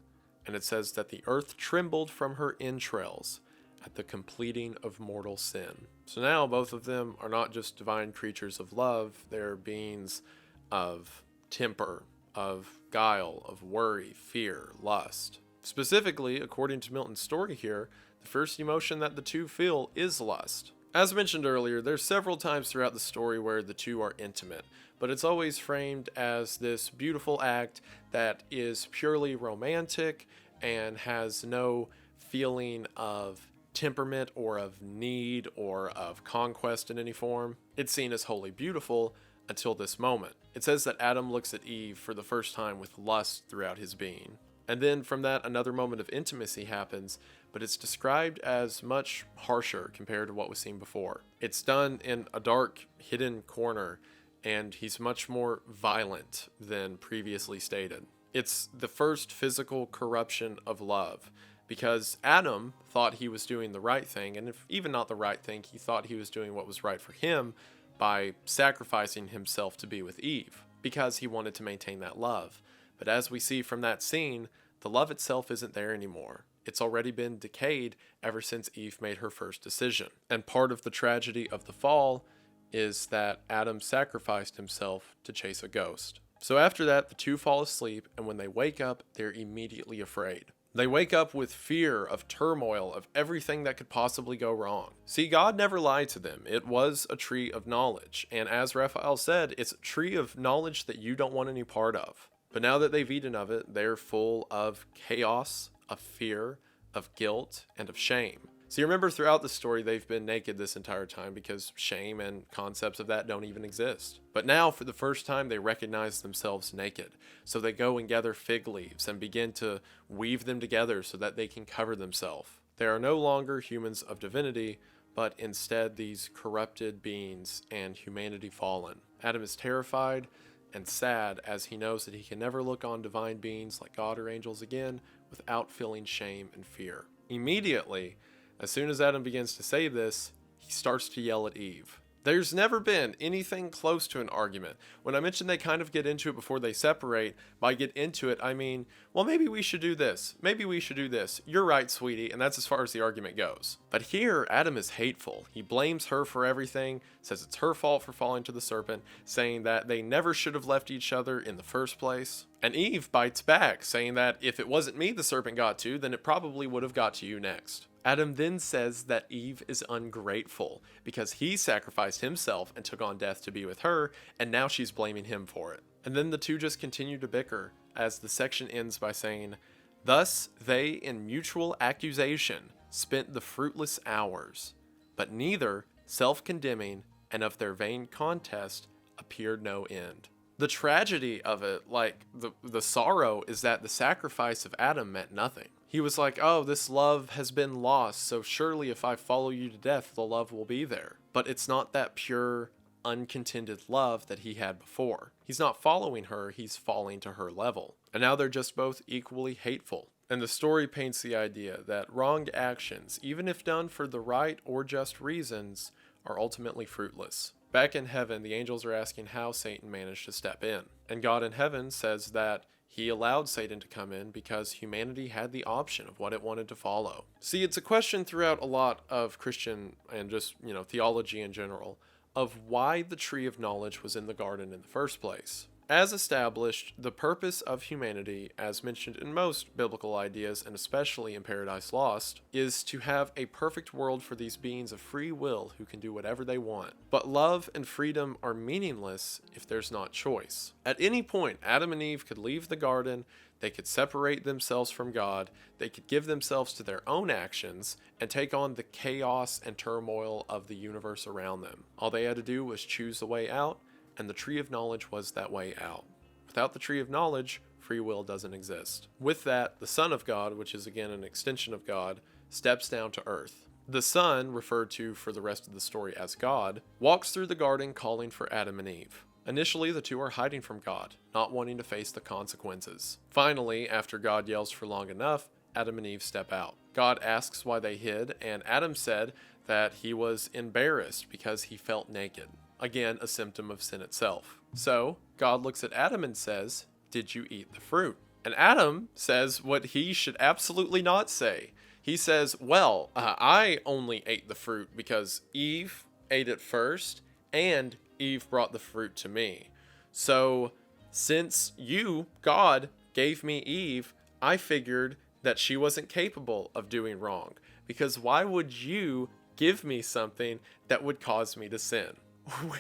And it says that the earth trembled from her entrails at the completing of mortal sin. So now both of them are not just divine creatures of love, they're beings of temper, of guile, of worry, fear, lust. Specifically, according to Milton's story here, the first emotion that the two feel is lust. As mentioned earlier, there's several times throughout the story where the two are intimate, but it's always framed as this beautiful act that is purely romantic and has no feeling of temperament or of need or of conquest in any form. It's seen as wholly beautiful until this moment. It says that Adam looks at Eve for the first time with lust throughout his being. And then from that, another moment of intimacy happens, but it's described as much harsher compared to what was seen before. It's done in a dark, hidden corner, and he's much more violent than previously stated. It's the first physical corruption of love, because Adam thought he was doing the right thing, and if even not the right thing, he thought he was doing what was right for him by sacrificing himself to be with Eve, because he wanted to maintain that love. But as we see from that scene, the love itself isn't there anymore. It's already been decayed ever since Eve made her first decision. And part of the tragedy of the fall is that Adam sacrificed himself to chase a ghost. So after that, the two fall asleep, and when they wake up, they're immediately afraid. They wake up with fear of turmoil, of everything that could possibly go wrong. See, God never lied to them. It was a tree of knowledge. And as Raphael said, it's a tree of knowledge that you don't want any part of. But now that they've eaten of it, they're full of chaos, of fear, of guilt, and of shame. So you remember throughout the story, they've been naked this entire time because shame and concepts of that don't even exist. But now, for the first time, they recognize themselves naked. So they go and gather fig leaves and begin to weave them together so that they can cover themselves. They are no longer humans of divinity, but instead these corrupted beings and humanity fallen. Adam is terrified and sad as he knows that he can never look on divine beings like God or angels again without feeling shame and fear. Immediately, as soon as Adam begins to say this, he starts to yell at Eve. There's never been anything close to an argument. When I mentioned they kind of get into it before they separate, by get into it, I mean, well, maybe we should do this. Maybe we should do this. You're right, sweetie, and that's as far as the argument goes. But here, Adam is hateful. He blames her for everything, says it's her fault for falling to the serpent, saying that they never should have left each other in the first place. And Eve bites back, saying that if it wasn't me the serpent got to, then it probably would have got to you next. Adam then says that Eve is ungrateful because he sacrificed himself and took on death to be with her, and now she's blaming him for it. And then the two just continue to bicker as the section ends by saying, "Thus they in mutual accusation spent the fruitless hours, but neither, self-condemning, and of their vain contest appeared no end." The tragedy of it, like the sorrow, is that the sacrifice of Adam meant nothing. He was like, oh, this love has been lost, so surely if I follow you to death, the love will be there. But it's not that pure, uncontended love that he had before. He's not following her, he's falling to her level. And now they're just both equally hateful. And the story paints the idea that wrong actions, even if done for the right or just reasons, are ultimately fruitless. Back in heaven, the angels are asking how Satan managed to step in. And God in heaven says that he allowed Satan to come in because humanity had the option of what it wanted to follow. See, it's a question throughout a lot of Christian and just, theology in general of why the tree of knowledge was in the garden in the first place. As established, the purpose of humanity, as mentioned in most biblical ideas, and especially in Paradise Lost, is to have a perfect world for these beings of free will who can do whatever they want. But love and freedom are meaningless if there's not choice. At any point, Adam and Eve could leave the garden, they could separate themselves from God, they could give themselves to their own actions, and take on the chaos and turmoil of the universe around them. All they had to do was choose the way out, and the tree of knowledge was that way out. Without the tree of knowledge, free will doesn't exist. With that, the Son of God, which is again an extension of God, steps down to earth. The Son, referred to for the rest of the story as God, walks through the garden calling for Adam and Eve. Initially, the two are hiding from God, not wanting to face the consequences. Finally, after God yells for long enough, Adam and Eve step out. God asks why they hid, and Adam said that he was embarrassed because he felt naked. Again, a symptom of sin itself. So, God looks at Adam and says, "Did you eat the fruit?" And Adam says what he should absolutely not say. He says, "Well, I only ate the fruit because Eve ate it first, and Eve brought the fruit to me. So, since you, God, gave me Eve, I figured that she wasn't capable of doing wrong. Because why would you give me something that would cause me to sin?"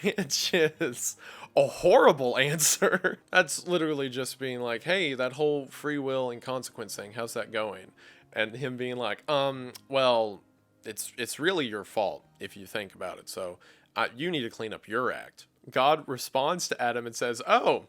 Which is a horrible answer. That's literally just being like, hey, that whole free will and consequence thing, how's that going? And him being like, well, it's really your fault if you think about it. So you need to clean up your act. God responds to Adam and says, oh,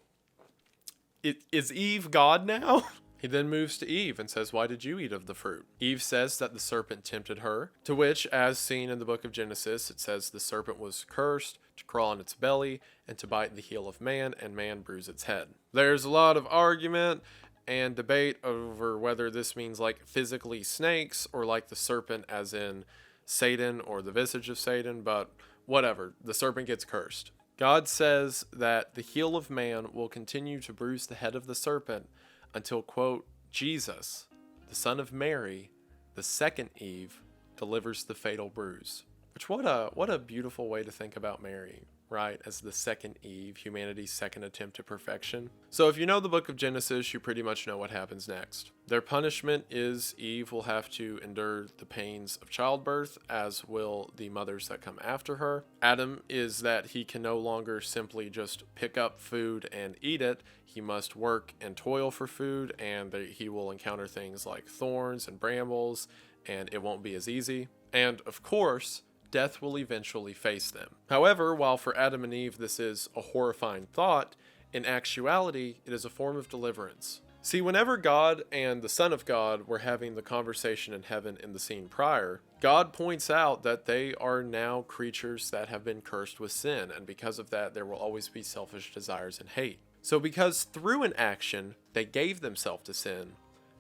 is Eve God now? He then moves to Eve and says, why did you eat of the fruit? Eve says that the serpent tempted her, to which, as seen in the book of Genesis, it says the serpent was cursed to crawl on its belly and to bite the heel of man, and man bruise its head. There's a lot of argument and debate over whether this means like physically snakes or like the serpent as in Satan or the visage of Satan, but whatever, the serpent gets cursed. God says that the heel of man will continue to bruise the head of the serpent until, quote, Jesus, the son of Mary, the second Eve, delivers the fatal bruise. Which, what a beautiful way to think about Mary, right? As the second Eve, humanity's second attempt at perfection. So if you know the book of Genesis, you pretty much know what happens next. Their punishment is Eve will have to endure the pains of childbirth, as will the mothers that come after her. Adam is that he can no longer simply just pick up food and eat it. He must work and toil for food, and he will encounter things like thorns and brambles, and it won't be as easy. And of course, death will eventually face them. However, while for Adam and Eve this is a horrifying thought, in actuality, it is a form of deliverance. See, whenever God and the Son of God were having the conversation in heaven in the scene prior, God points out that they are now creatures that have been cursed with sin, and because of that, there will always be selfish desires and hate. So because through an action they gave themselves to sin,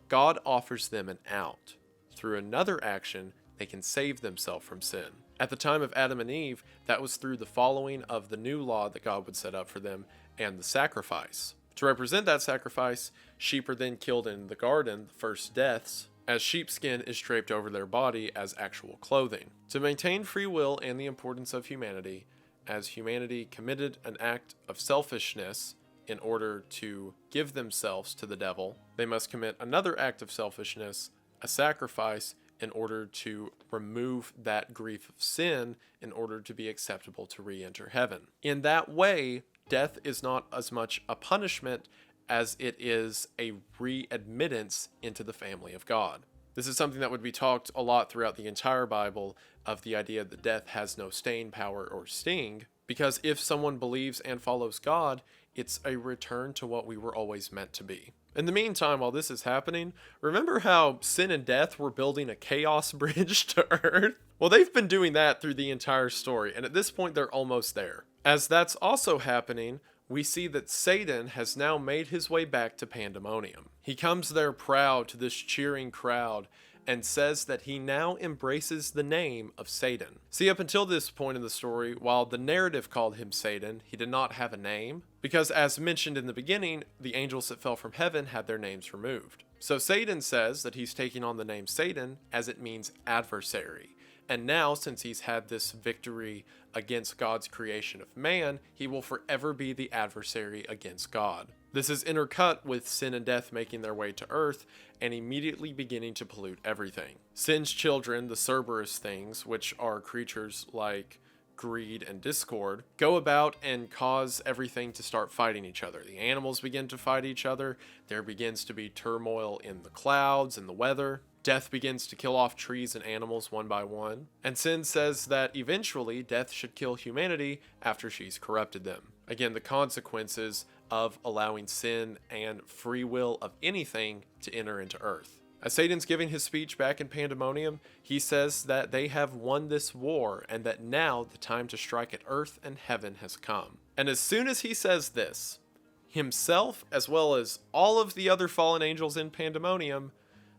God offers them an out. Through another action, they can save themselves from sin. At the time of Adam and Eve, that was through the following of the new law that God would set up for them and the sacrifice. To represent that sacrifice, sheep are then killed in the garden, the first deaths, as sheepskin is draped over their body as actual clothing. To maintain free will and the importance of humanity, as humanity committed an act of selfishness in order to give themselves to the devil, they must commit another act of selfishness, a sacrifice, in order to remove that grief of sin in order to be acceptable to re-enter heaven. In that way, death is not as much a punishment as it is a readmittance into the family of God. This is something that would be talked a lot throughout the entire Bible, of the idea that death has no staying power or sting, because if someone believes and follows God, it's a return to what we were always meant to be. In the meantime, while this is happening, remember how sin and death were building a chaos bridge to Earth? Well, they've been doing that through the entire story, and at this point they're almost there. As that's also happening, we see that Satan has now made his way back to Pandemonium. He comes there proud to this cheering crowd and says that he now embraces the name of Satan. See, up until this point in the story, while the narrative called him Satan, he did not have a name, because as mentioned in the beginning, the angels that fell from heaven had their names removed. So Satan says that he's taking on the name Satan as it means adversary. And now, since he's had this victory against God's creation of man, he will forever be the adversary against God. This is intercut with sin and death making their way to earth and immediately beginning to pollute everything. Sin's children, the Cerberus things, which are creatures like greed and discord, go about and cause everything to start fighting each other. The animals begin to fight each other. There begins to be turmoil in the clouds and the weather. Death begins to kill off trees and animals one by one. And sin says that eventually death should kill humanity after she's corrupted them. Again, the consequences of allowing sin and free will of anything to enter into earth. As Satan's giving his speech back in Pandemonium, he says that they have won this war and that now the time to strike at earth and heaven has come. And as soon as he says this, himself, as well as all of the other fallen angels in Pandemonium,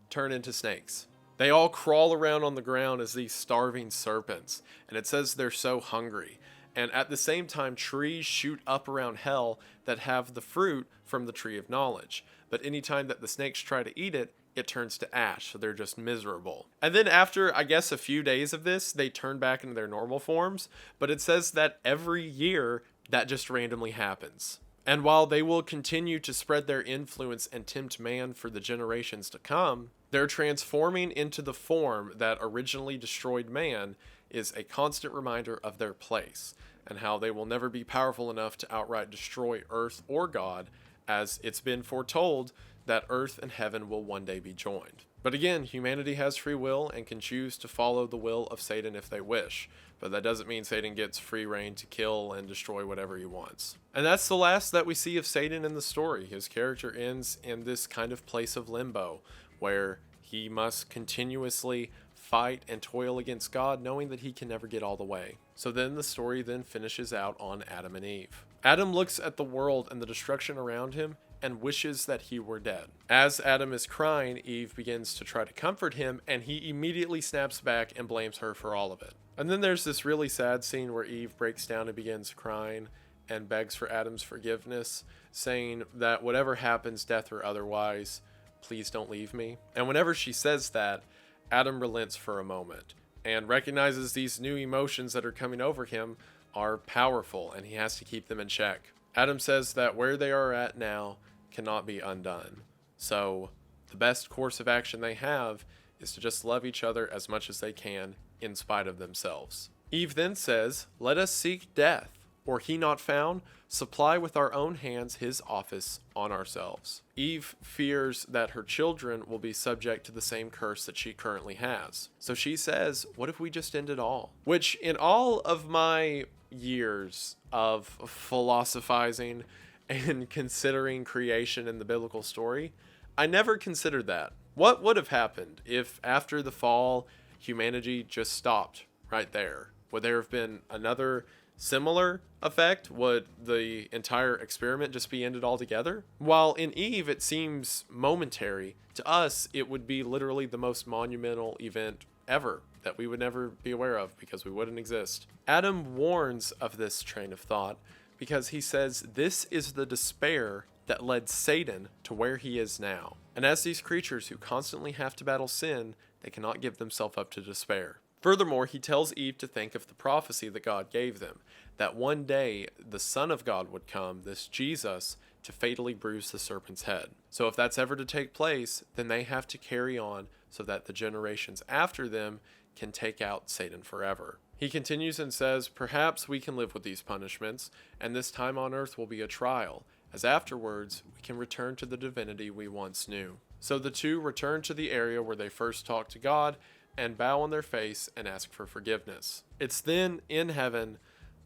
turn into snakes. They all crawl around on the ground as these starving serpents, and it says they're so hungry. And at the same time, trees shoot up around hell that have the fruit from the tree of knowledge. But anytime that the snakes try to eat it, it turns to ash, so they're just miserable. And then after, I guess, a few days of this, they turn back into their normal forms, but it says that every year that just randomly happens. And while they will continue to spread their influence and tempt man for the generations to come, their transforming into the form that originally destroyed man is a constant reminder of their place, and how they will never be powerful enough to outright destroy earth or God, as it's been foretold that earth and heaven will one day be joined. But again, humanity has free will and can choose to follow the will of Satan if they wish. But that doesn't mean Satan gets free reign to kill and destroy whatever he wants. And that's the last that we see of Satan in the story. His character ends in this kind of place of limbo, where he must continuously fight and toil against God, knowing that he can never get all the way. So then the story then finishes out on Adam and Eve. Adam looks at the world and the destruction around him and wishes that he were dead. As Adam is crying, Eve begins to try to comfort him, and he immediately snaps back and blames her for all of it. And then there's this really sad scene where Eve breaks down and begins crying and begs for Adam's forgiveness, saying that whatever happens, death or otherwise, please don't leave me. And whenever she says that, Adam relents for a moment and recognizes these new emotions that are coming over him are powerful and he has to keep them in check. Adam says that where they are at now cannot be undone. So the best course of action they have is to just love each other as much as they can in spite of themselves. Eve then says, "Let us seek death, or he not found, supply with our own hands his office on ourselves." Eve fears that her children will be subject to the same curse that she currently has. So she says, what if we just end it all? Which, in all of my years of philosophizing and considering creation in the biblical story, I never considered that. What would have happened if after the fall, humanity just stopped right there? Would there have been another similar effect? Would the entire experiment just be ended altogether? While in Eve it seems momentary, to us it would be literally the most monumental event ever that we would never be aware of because we wouldn't exist. Adam warns of this train of thought because he says this is the despair that led Satan to where he is now. And as these creatures who constantly have to battle sin, they cannot give themselves up to despair. Furthermore, he tells Eve to think of the prophecy that God gave them, that one day the Son of God would come, this Jesus, to fatally bruise the serpent's head. So if that's ever to take place, then they have to carry on so that the generations after them can take out Satan forever. He continues and says, perhaps we can live with these punishments, and this time on earth will be a trial, as afterwards we can return to the divinity we once knew. So the two return to the area where they first talked to God and bow on their face and ask for forgiveness. It's then in heaven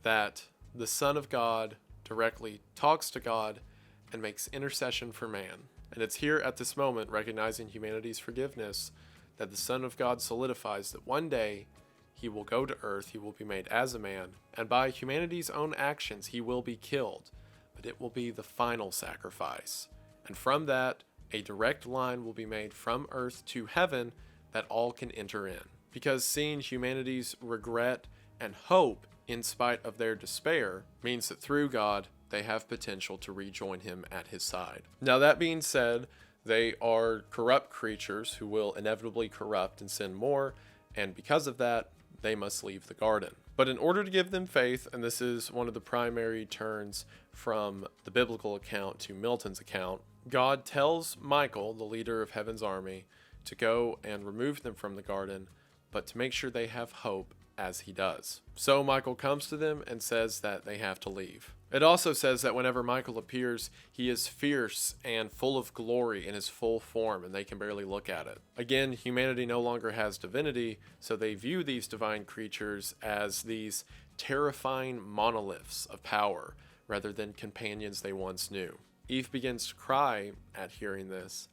that the Son of God directly talks to God and makes intercession for man. And it's here at this moment, recognizing humanity's forgiveness, that the Son of God solidifies that one day he will go to earth, he will be made as a man, and by humanity's own actions he will be killed. but it will be the final sacrifice. And from that, a direct line will be made from earth to heaven that all can enter in. Because seeing humanity's regret and hope in spite of their despair means that through God, they have potential to rejoin him at his side. Now, that being said, they are corrupt creatures who will inevitably corrupt and sin more, and because of that, they must leave the garden. But in order to give them faith, and this is one of the primary turns from the biblical account to Milton's account, God tells Michael, the leader of heaven's army, to go and remove them from the garden, but to make sure they have hope as he does. So Michael comes to them and says that they have to leave. It also says that whenever Michael appears, he is fierce and full of glory in his full form, and they can barely look at it. Again, humanity no longer has divinity, so they view these divine creatures as these terrifying monoliths of power, rather than companions they once knew. Eve begins to cry at hearing this,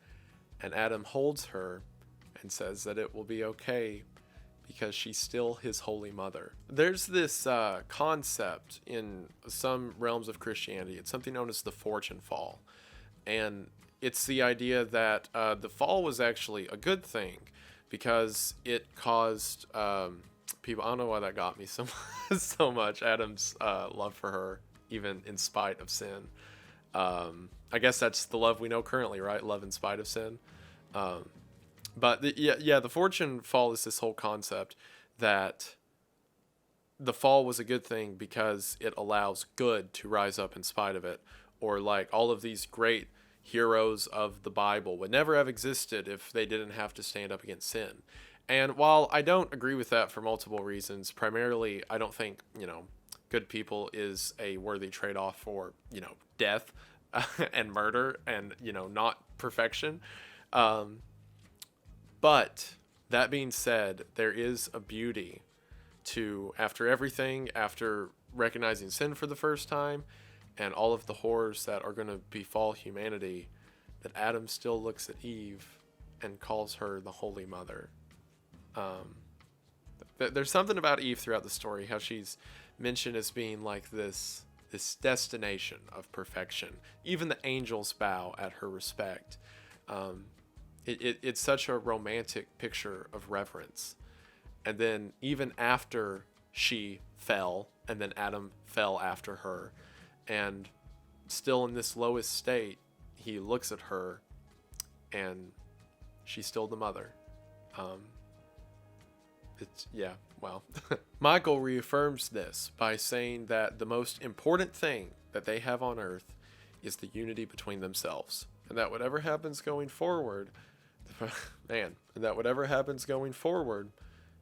and Adam holds her and says that it will be okay because she's still his holy mother. There's this concept in some realms of Christianity. It's something known as the fortune fall. And it's the idea that the fall was actually a good thing because it caused people... I don't know why that got me so much, Adam's love for her, even in spite of sin. I guess that's the love we know currently, right? Love in spite of sin. But the fortune fall is this whole concept that the fall was a good thing because it allows good to rise up in spite of it. Or like all of these great heroes of the Bible would never have existed if they didn't have to stand up against sin. And while I don't agree with that for multiple reasons, primarily I don't think, good people is a worthy trade-off for, death and murder and, not perfection. But that being said, there is a beauty to, after everything, after recognizing sin for the first time and all of the horrors that are going to befall humanity, that Adam still looks at Eve and calls her the Holy Mother. There's something about Eve throughout the story, how she's mentioned as being like this destination of perfection. Even the angels bow at her respect. It's such a romantic picture of reverence. And then even after she fell, and then Adam fell after her, and still in this lowest state, he looks at her, and she's still the mother. Michael reaffirms this by saying that the most important thing that they have on earth is the unity between themselves. And that whatever happens going forward,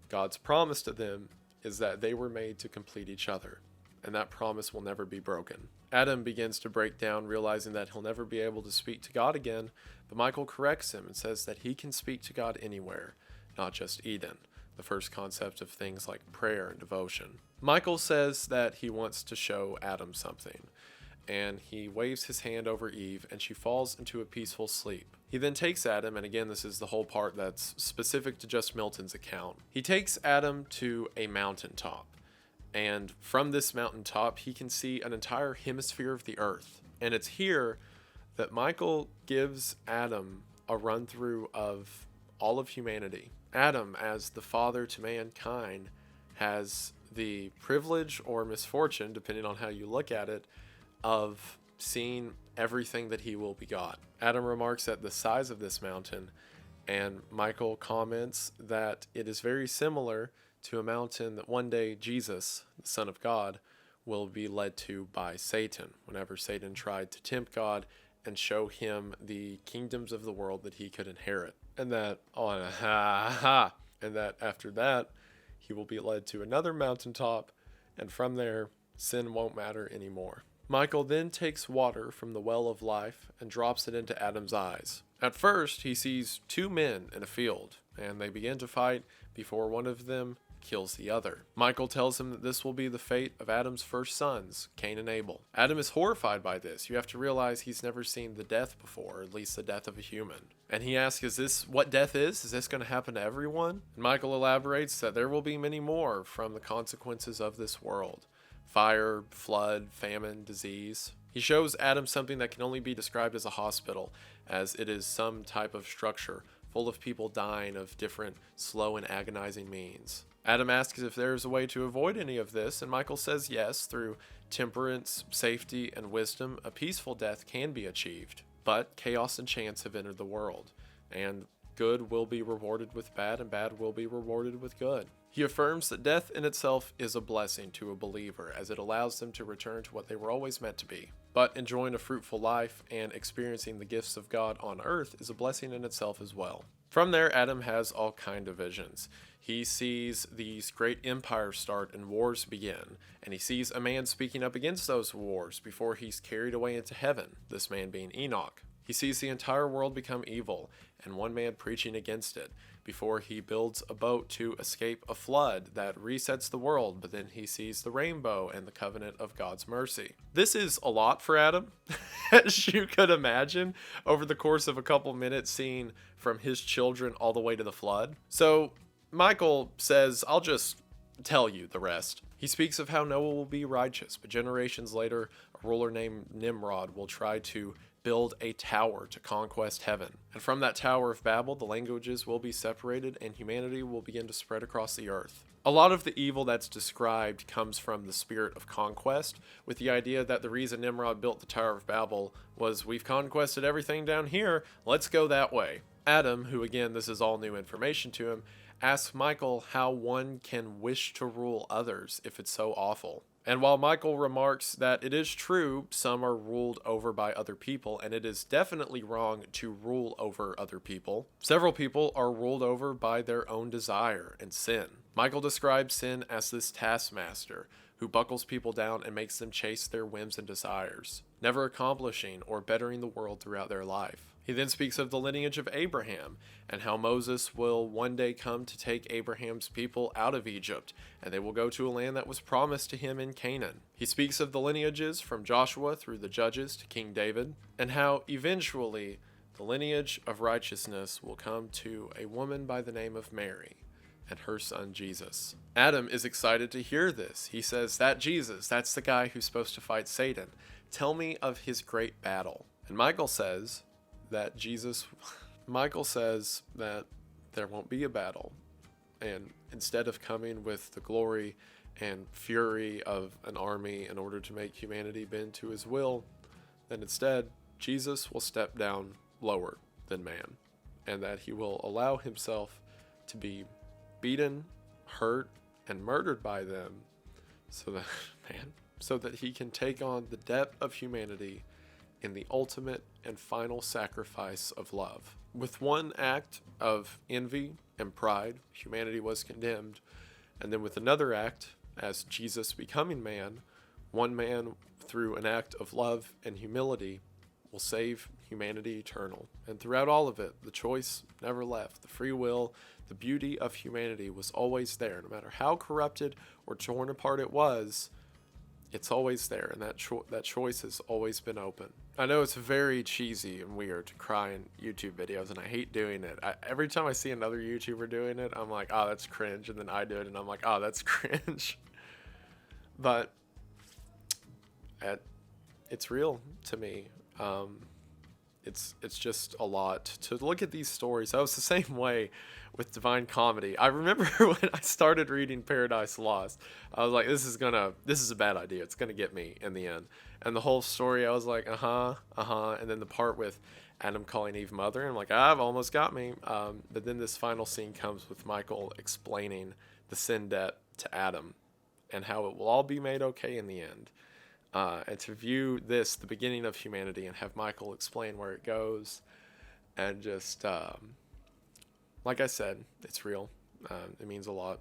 God's promise to them is that they were made to complete each other, and that promise will never be broken. Adam begins to break down, realizing that he'll never be able to speak to God again, but Michael corrects him and says that he can speak to God anywhere, not just Eden, the first concept of things like prayer and devotion. Michael says that he wants to show Adam something, and he waves his hand over Eve, and she falls into a peaceful sleep. He then takes Adam, and again, this is the whole part that's specific to just Milton's account. He takes Adam to a mountaintop, and from this mountaintop, he can see an entire hemisphere of the earth. And it's here that Michael gives Adam a run-through of all of humanity. Adam, as the father to mankind, has the privilege or misfortune, depending on how you look at it, of seeing everything that he will begot. Adam remarks at the size of this mountain, and Michael comments that it is very similar to a mountain that one day Jesus, the Son of God, will be led to by Satan, whenever Satan tried to tempt God and show him the kingdoms of the world that he could inherit. And that after that, he will be led to another mountaintop, and from there, sin won't matter anymore. Michael then takes water from the well of life and drops it into Adam's eyes. At first, he sees two men in a field, and they begin to fight before one of them kills the other. Michael tells him that this will be the fate of Adam's first sons, Cain and Abel. Adam is horrified by this. You have to realize he's never seen the death before, or at least the death of a human. And he asks, is this what death is? Is this going to happen to everyone? And Michael elaborates that there will be many more from the consequences of this world. fire, flood, famine, disease. He shows Adam something that can only be described as a hospital, as it is some type of structure full of people dying of different slow and agonizing means. Adam asks if there is a way to avoid any of this, and Michael says yes, through temperance, safety, and wisdom, a peaceful death can be achieved. But chaos and chance have entered the world, and good will be rewarded with bad, and bad will be rewarded with good. He affirms that death in itself is a blessing to a believer, as it allows them to return to what they were always meant to be. But enjoying a fruitful life and experiencing the gifts of God on earth is a blessing in itself as well. From there, Adam has all kind of visions. He sees these great empires start and wars begin, and he sees a man speaking up against those wars before he's carried away into heaven, this man being Enoch. He sees the entire world become evil, and one man preaching against it, before he builds a boat to escape a flood that resets the world, but then he sees the rainbow and the covenant of God's mercy. This is a lot for Adam, as you could imagine, over the course of a couple minutes, seeing from his children all the way to the flood. So Michael says, I'll just tell you the rest. He speaks of how Noah will be righteous, but generations later, a ruler named Nimrod will try to build a tower to conquest heaven. And from that Tower of Babel, the languages will be separated and humanity will begin to spread across the earth. A lot of the evil that's described comes from the spirit of conquest, with the idea that the reason Nimrod built the Tower of Babel was, we've conquested everything down here, let's go that way. Adam, who again, this is all new information to him, asks Michael how one can wish to rule others if it's so awful. And while Michael remarks that it is true some are ruled over by other people, and it is definitely wrong to rule over other people, several people are ruled over by their own desire and sin. Michael describes sin as this taskmaster who buckles people down and makes them chase their whims and desires, never accomplishing or bettering the world throughout their life. He then speaks of the lineage of Abraham and how Moses will one day come to take Abraham's people out of Egypt, and they will go to a land that was promised to him in Canaan. He speaks of the lineages from Joshua through the Judges to King David, and how eventually the lineage of righteousness will come to a woman by the name of Mary and her son Jesus. Adam is excited to hear this. He says, that Jesus, that's the guy who's supposed to fight Satan. Tell me of his great battle. And Michael says that there won't be a battle. And instead of coming with the glory and fury of an army in order to make humanity bend to his will, then instead, Jesus will step down lower than man, and that he will allow himself to be beaten, hurt, and murdered by them so that he can take on the depth of humanity in the ultimate and final sacrifice of love. With one act of envy and pride, humanity was condemned, and then with another act, as Jesus becoming man, one man through an act of love and humility will save humanity eternal. And throughout all of it, the choice never left. The free will, the beauty of humanity was always there. No matter how corrupted or torn apart it was, it's always there, and that choice has always been open. I know it's very cheesy and weird to cry in YouTube videos, and I hate doing it. Every time I see another YouTuber doing it, I'm like, oh, that's cringe, and then I do it, and I'm like, oh, that's cringe. But it's real to me. It's just a lot to look at these stories. I was the same way with Divine Comedy. I remember when I started reading Paradise Lost, I was like, this is a bad idea. It's gonna get me in the end. And the whole story, I was like, and then the part with Adam calling Eve mother, I'm like, I've almost got me. But then this final scene comes with Michael explaining the sin debt to Adam and how it will all be made okay in the end. And to view this, the beginning of humanity, and have Michael explain where it goes, and just, like I said, it's real. It means a lot.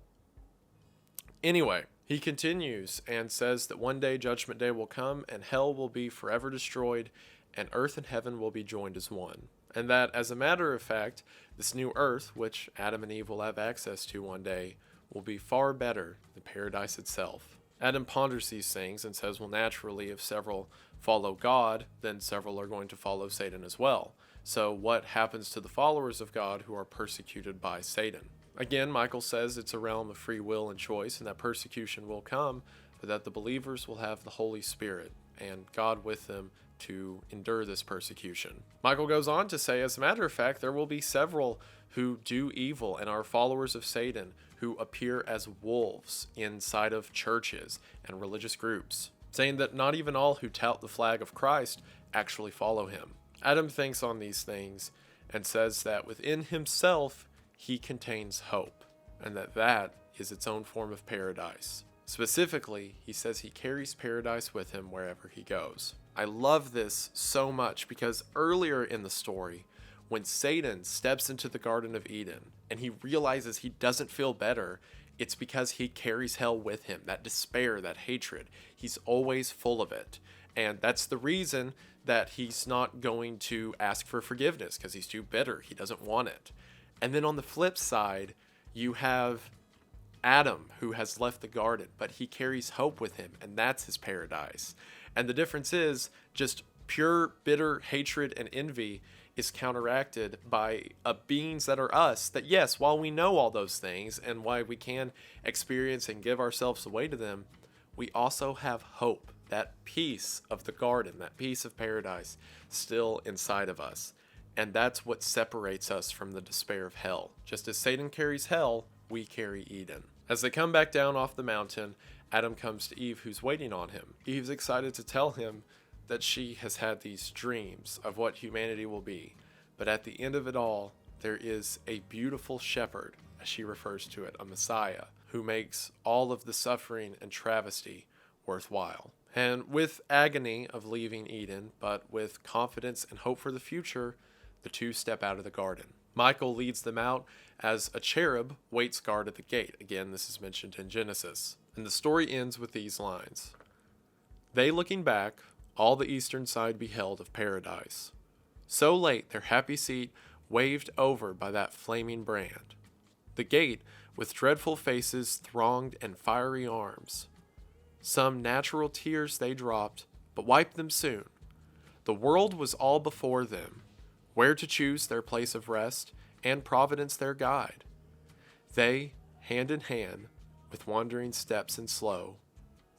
Anyway, he continues and says that one day Judgment Day will come, and hell will be forever destroyed, and earth and heaven will be joined as one. And that, as a matter of fact, this new earth, which Adam and Eve will have access to one day, will be far better than paradise itself. Adam ponders these things and says, well, naturally, if several follow God, then several are going to follow Satan as well. So what happens to the followers of God who are persecuted by Satan? Again, Michael says it's a realm of free will and choice, and that persecution will come but that the believers will have the Holy Spirit and God with them to endure this persecution. Michael goes on to say, as a matter of fact, there will be several who do evil and are followers of Satan who appear as wolves inside of churches and religious groups, saying that not even all who tout the flag of Christ actually follow him. Adam thinks on these things and says that within himself he contains hope, and that is its own form of paradise. Specifically, he says he carries paradise with him wherever he goes. I love this so much because earlier in the story, when Satan steps into the Garden of Eden and he realizes he doesn't feel better, it's because he carries hell with him. That despair, that hatred, he's always full of it. And that's the reason that he's not going to ask for forgiveness, because he's too bitter. He doesn't want it. And then on the flip side, you have Adam, who has left the garden, but he carries hope with him, and that's his paradise. And the difference is just pure bitter hatred and envy is counteracted by beings that are us, that yes, while we know all those things and why we can experience and give ourselves away to them, we also have hope, that peace of the garden, that peace of paradise still inside of us. And that's what separates us from the despair of hell. Just as Satan carries hell, we carry Eden. As they come back down off the mountain, Adam comes to Eve, who's waiting on him. Eve's excited to tell him that she has had these dreams of what humanity will be. But at the end of it all, there is a beautiful shepherd, as she refers to it, a Messiah, who makes all of the suffering and travesty worthwhile. And with agony of leaving Eden, but with confidence and hope for the future, the two step out of the garden. Michael leads them out as a cherub waits guard at the gate. Again, this is mentioned in Genesis. And the story ends with these lines. They looking back, all the eastern side beheld of paradise. So late their happy seat waved over by that flaming brand. The gate, with dreadful faces thronged and fiery arms. Some natural tears they dropped, but wiped them soon. The world was all before them, where to choose their place of rest, and Providence their guide. They, hand in hand, with wandering steps and slow,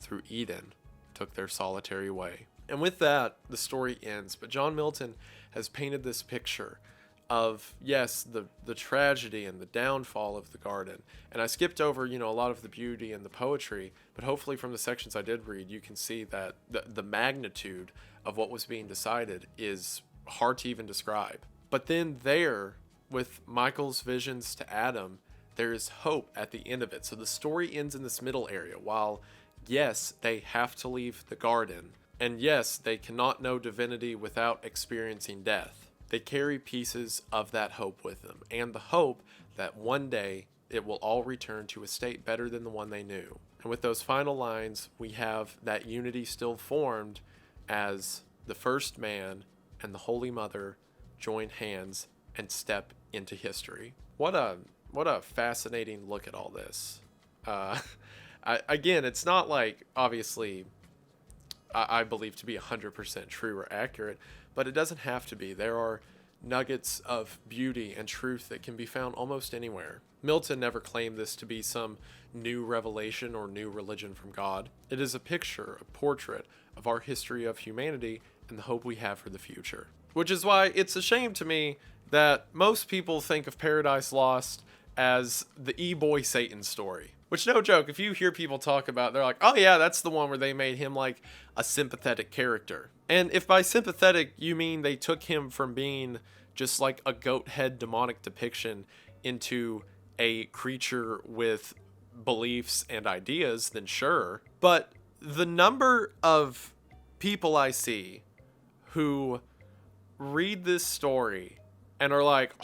through Eden took their solitary way. And with that, the story ends. But John Milton has painted this picture of, yes, the tragedy and the downfall of the garden. And I skipped over, a lot of the beauty and the poetry, but hopefully from the sections I did read, you can see that the magnitude of what was being decided is hard to even describe. But then there, with Michael's visions to Adam, there is hope at the end of it. So the story ends in this middle area. While, yes, they have to leave the garden, and yes, they cannot know divinity without experiencing death, they carry pieces of that hope with them, and the hope that one day it will all return to a state better than the one they knew. And with those final lines, we have that unity still formed as the first man and the Holy Mother join hands and step into history. What a fascinating look at all this. Again, it's not like, obviously, I believe to be 100% true or accurate, but it doesn't have to be. There are nuggets of beauty and truth that can be found almost anywhere. Milton never claimed this to be some new revelation or new religion from God. It is a picture, a portrait of our history of humanity and the hope we have for the future. Which is why it's a shame to me that most people think of Paradise Lost as the E-Boy Satan story. Which, no joke, if you hear people talk about it, they're like, oh yeah, that's the one where they made him like a sympathetic character. And if by sympathetic you mean they took him from being just like a goat head demonic depiction into a creature with beliefs and ideas, then sure. But the number of people I see who read this story and are like,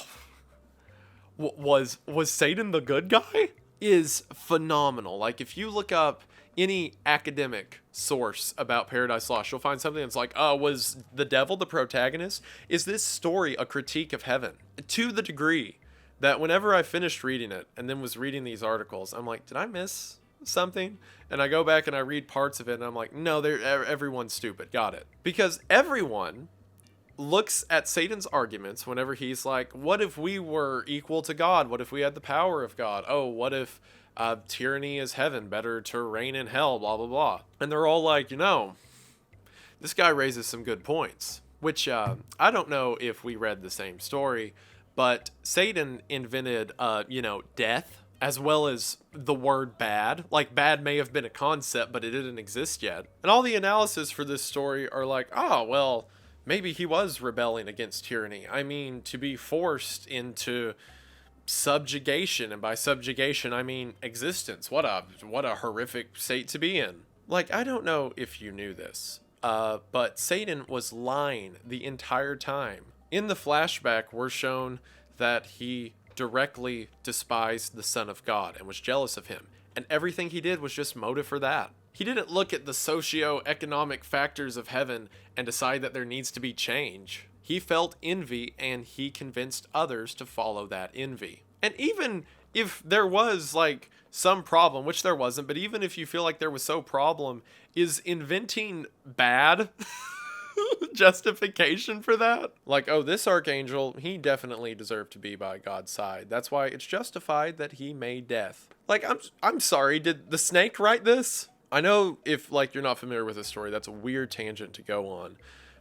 was Satan the good guy? Is phenomenal. Like, if you look up any academic source about Paradise Lost, you'll find something that's like, was the devil the protagonist? Is this story a critique of heaven? To the degree that whenever I finished reading it and then was reading these articles, I'm like, did I miss something? And I go back and I read parts of it and I'm like, no, everyone's stupid. Got it. Because everyone looks at Satan's arguments whenever he's like, what if we were equal to God? What if we had the power of God? Oh, what if tyranny is heaven, better to reign in hell, blah, blah, blah. And they're all like, this guy raises some good points, which I don't know if we read the same story, but Satan invented, death as well as the word bad. Like, bad may have been a concept, but it didn't exist yet. And all the analysis for this story are like, oh, well, maybe he was rebelling against tyranny. I mean, to be forced into subjugation, and by subjugation I mean existence. What a horrific state to be in. Like, I don't know if you knew this, but Satan was lying the entire time. In the flashback, we're shown that he directly despised the Son of God and was jealous of him, and everything he did was just motive for that. He didn't look at the socio-economic factors of heaven and decide that there needs to be change. He felt envy, and he convinced others to follow that envy. And even if there was, like, some problem, which there wasn't, but even if you feel like there was some problem, is inventing bad justification for that? Like, oh, this archangel, he definitely deserved to be by God's side. That's why it's justified that he made death. Like, I'm sorry, did the snake write this? I know if, like, you're not familiar with this story, that's a weird tangent to go on,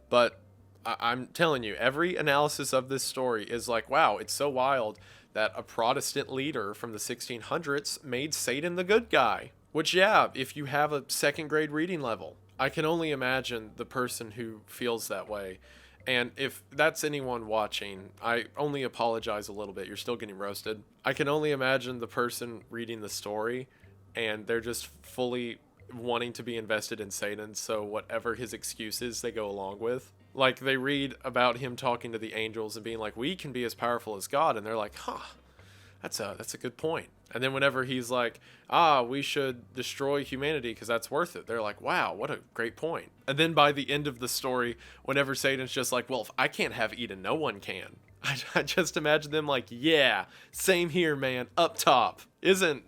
but I'm telling you, every analysis of this story is like, wow, it's so wild that a Protestant leader from the 1600s made Satan the good guy. Which, yeah, if you have a second grade reading level, I can only imagine the person who feels that way. And if that's anyone watching, I only apologize a little bit. You're still getting roasted. I can only imagine the person reading the story, and they're just fully wanting to be invested in Satan, so whatever his excuse is, they go along with. Like, they read about him talking to the angels and being like, we can be as powerful as God, and they're like, that's a good point. And then whenever he's like, we should destroy humanity because that's worth it, they're like, wow, what a great point. And then by the end of the story, whenever Satan's just like, well, if I can't have Eden, no one can. I just imagine them like, yeah, same here, man, up top. Isn't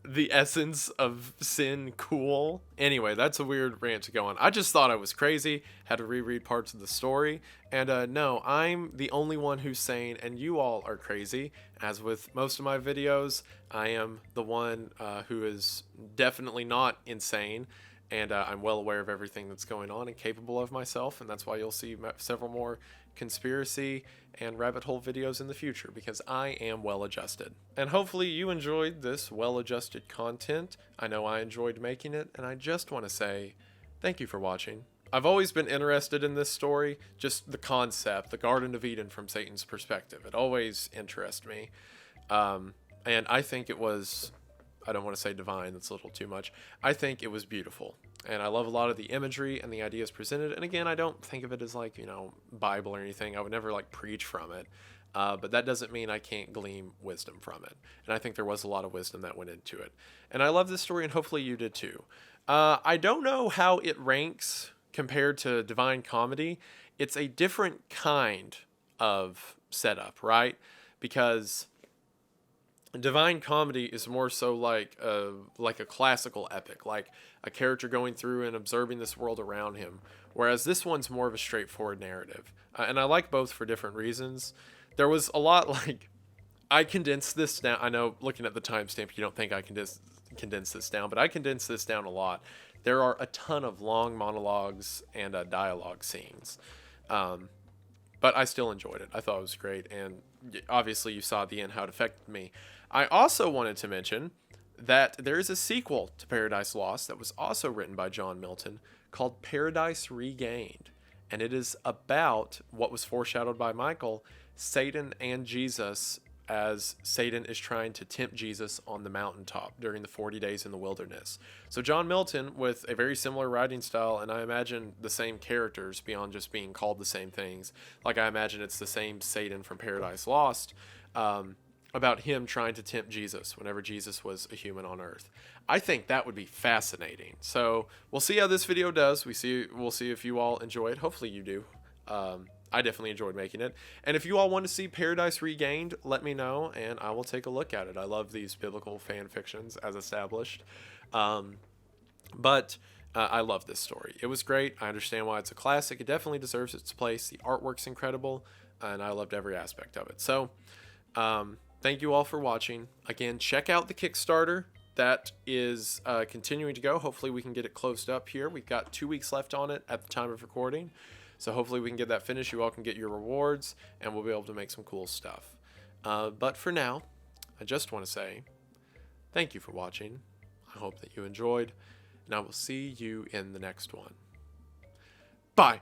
the essence of sin cool? Anyway, that's a weird rant to go on. I just thought I was crazy, had to reread parts of the story, and no, I'm the only one who's sane, and you all are crazy. As with most of my videos, I am the one who is definitely not insane, and I'm well aware of everything that's going on and capable of myself, and that's why you'll see several more conspiracy and rabbit hole videos in the future, because I am well adjusted. And hopefully you enjoyed this well adjusted content. I know I enjoyed making it, and I just want to say thank you for watching. I've always been interested in this story, just the concept, the Garden of Eden from Satan's perspective. It always interests me. And I think it was, I don't want to say divine, that's a little too much. I think it was beautiful. And I love a lot of the imagery and the ideas presented. And again, I don't think of it as like, Bible or anything. I would never like preach from it. But that doesn't mean I can't glean wisdom from it. And I think there was a lot of wisdom that went into it. And I love this story, and hopefully you did too. I don't know how it ranks compared to Divine Comedy. It's a different kind of setup, right? Because Divine Comedy is more so like a classical epic, like a character going through and observing this world around him, whereas this one's more of a straightforward narrative. And I like both for different reasons. There was a lot, like, I condensed this down. I know, looking at the timestamp, you don't think I condense this down, but I condensed this down a lot. There are a ton of long monologues and dialogue scenes. But I still enjoyed it. I thought it was great, and obviously you saw at the end how it affected me. I also wanted to mention that there is a sequel to Paradise Lost that was also written by John Milton called Paradise Regained, and it is about what was foreshadowed by Michael, Satan and Jesus, as Satan is trying to tempt Jesus on the mountaintop during the 40 days in the wilderness. So John Milton, with a very similar writing style, and I imagine the same characters beyond just being called the same things. Like, I imagine it's the same Satan from Paradise Lost, about him trying to tempt Jesus whenever Jesus was a human on earth. I think that would be fascinating. So we'll see how this video does. We'll see if you all enjoy it. Hopefully you do. I definitely enjoyed making it. And if you all want to see Paradise Regained, let me know, and I will take a look at it. I love these biblical fan fictions, as established. But I love this story. It was great. I understand why it's a classic. It definitely deserves its place. The artwork's incredible, and I loved every aspect of it. So, thank you all for watching. Again, check out the Kickstarter. that is continuing to go. Hopefully we can get it closed up here. We've got 2 weeks left on it at the time of recording. So hopefully we can get that finished. You all can get your rewards, and we'll be able to make some cool stuff. But for now, I just want to say thank you for watching. I hope that you enjoyed, and I will see you in the next one. Bye!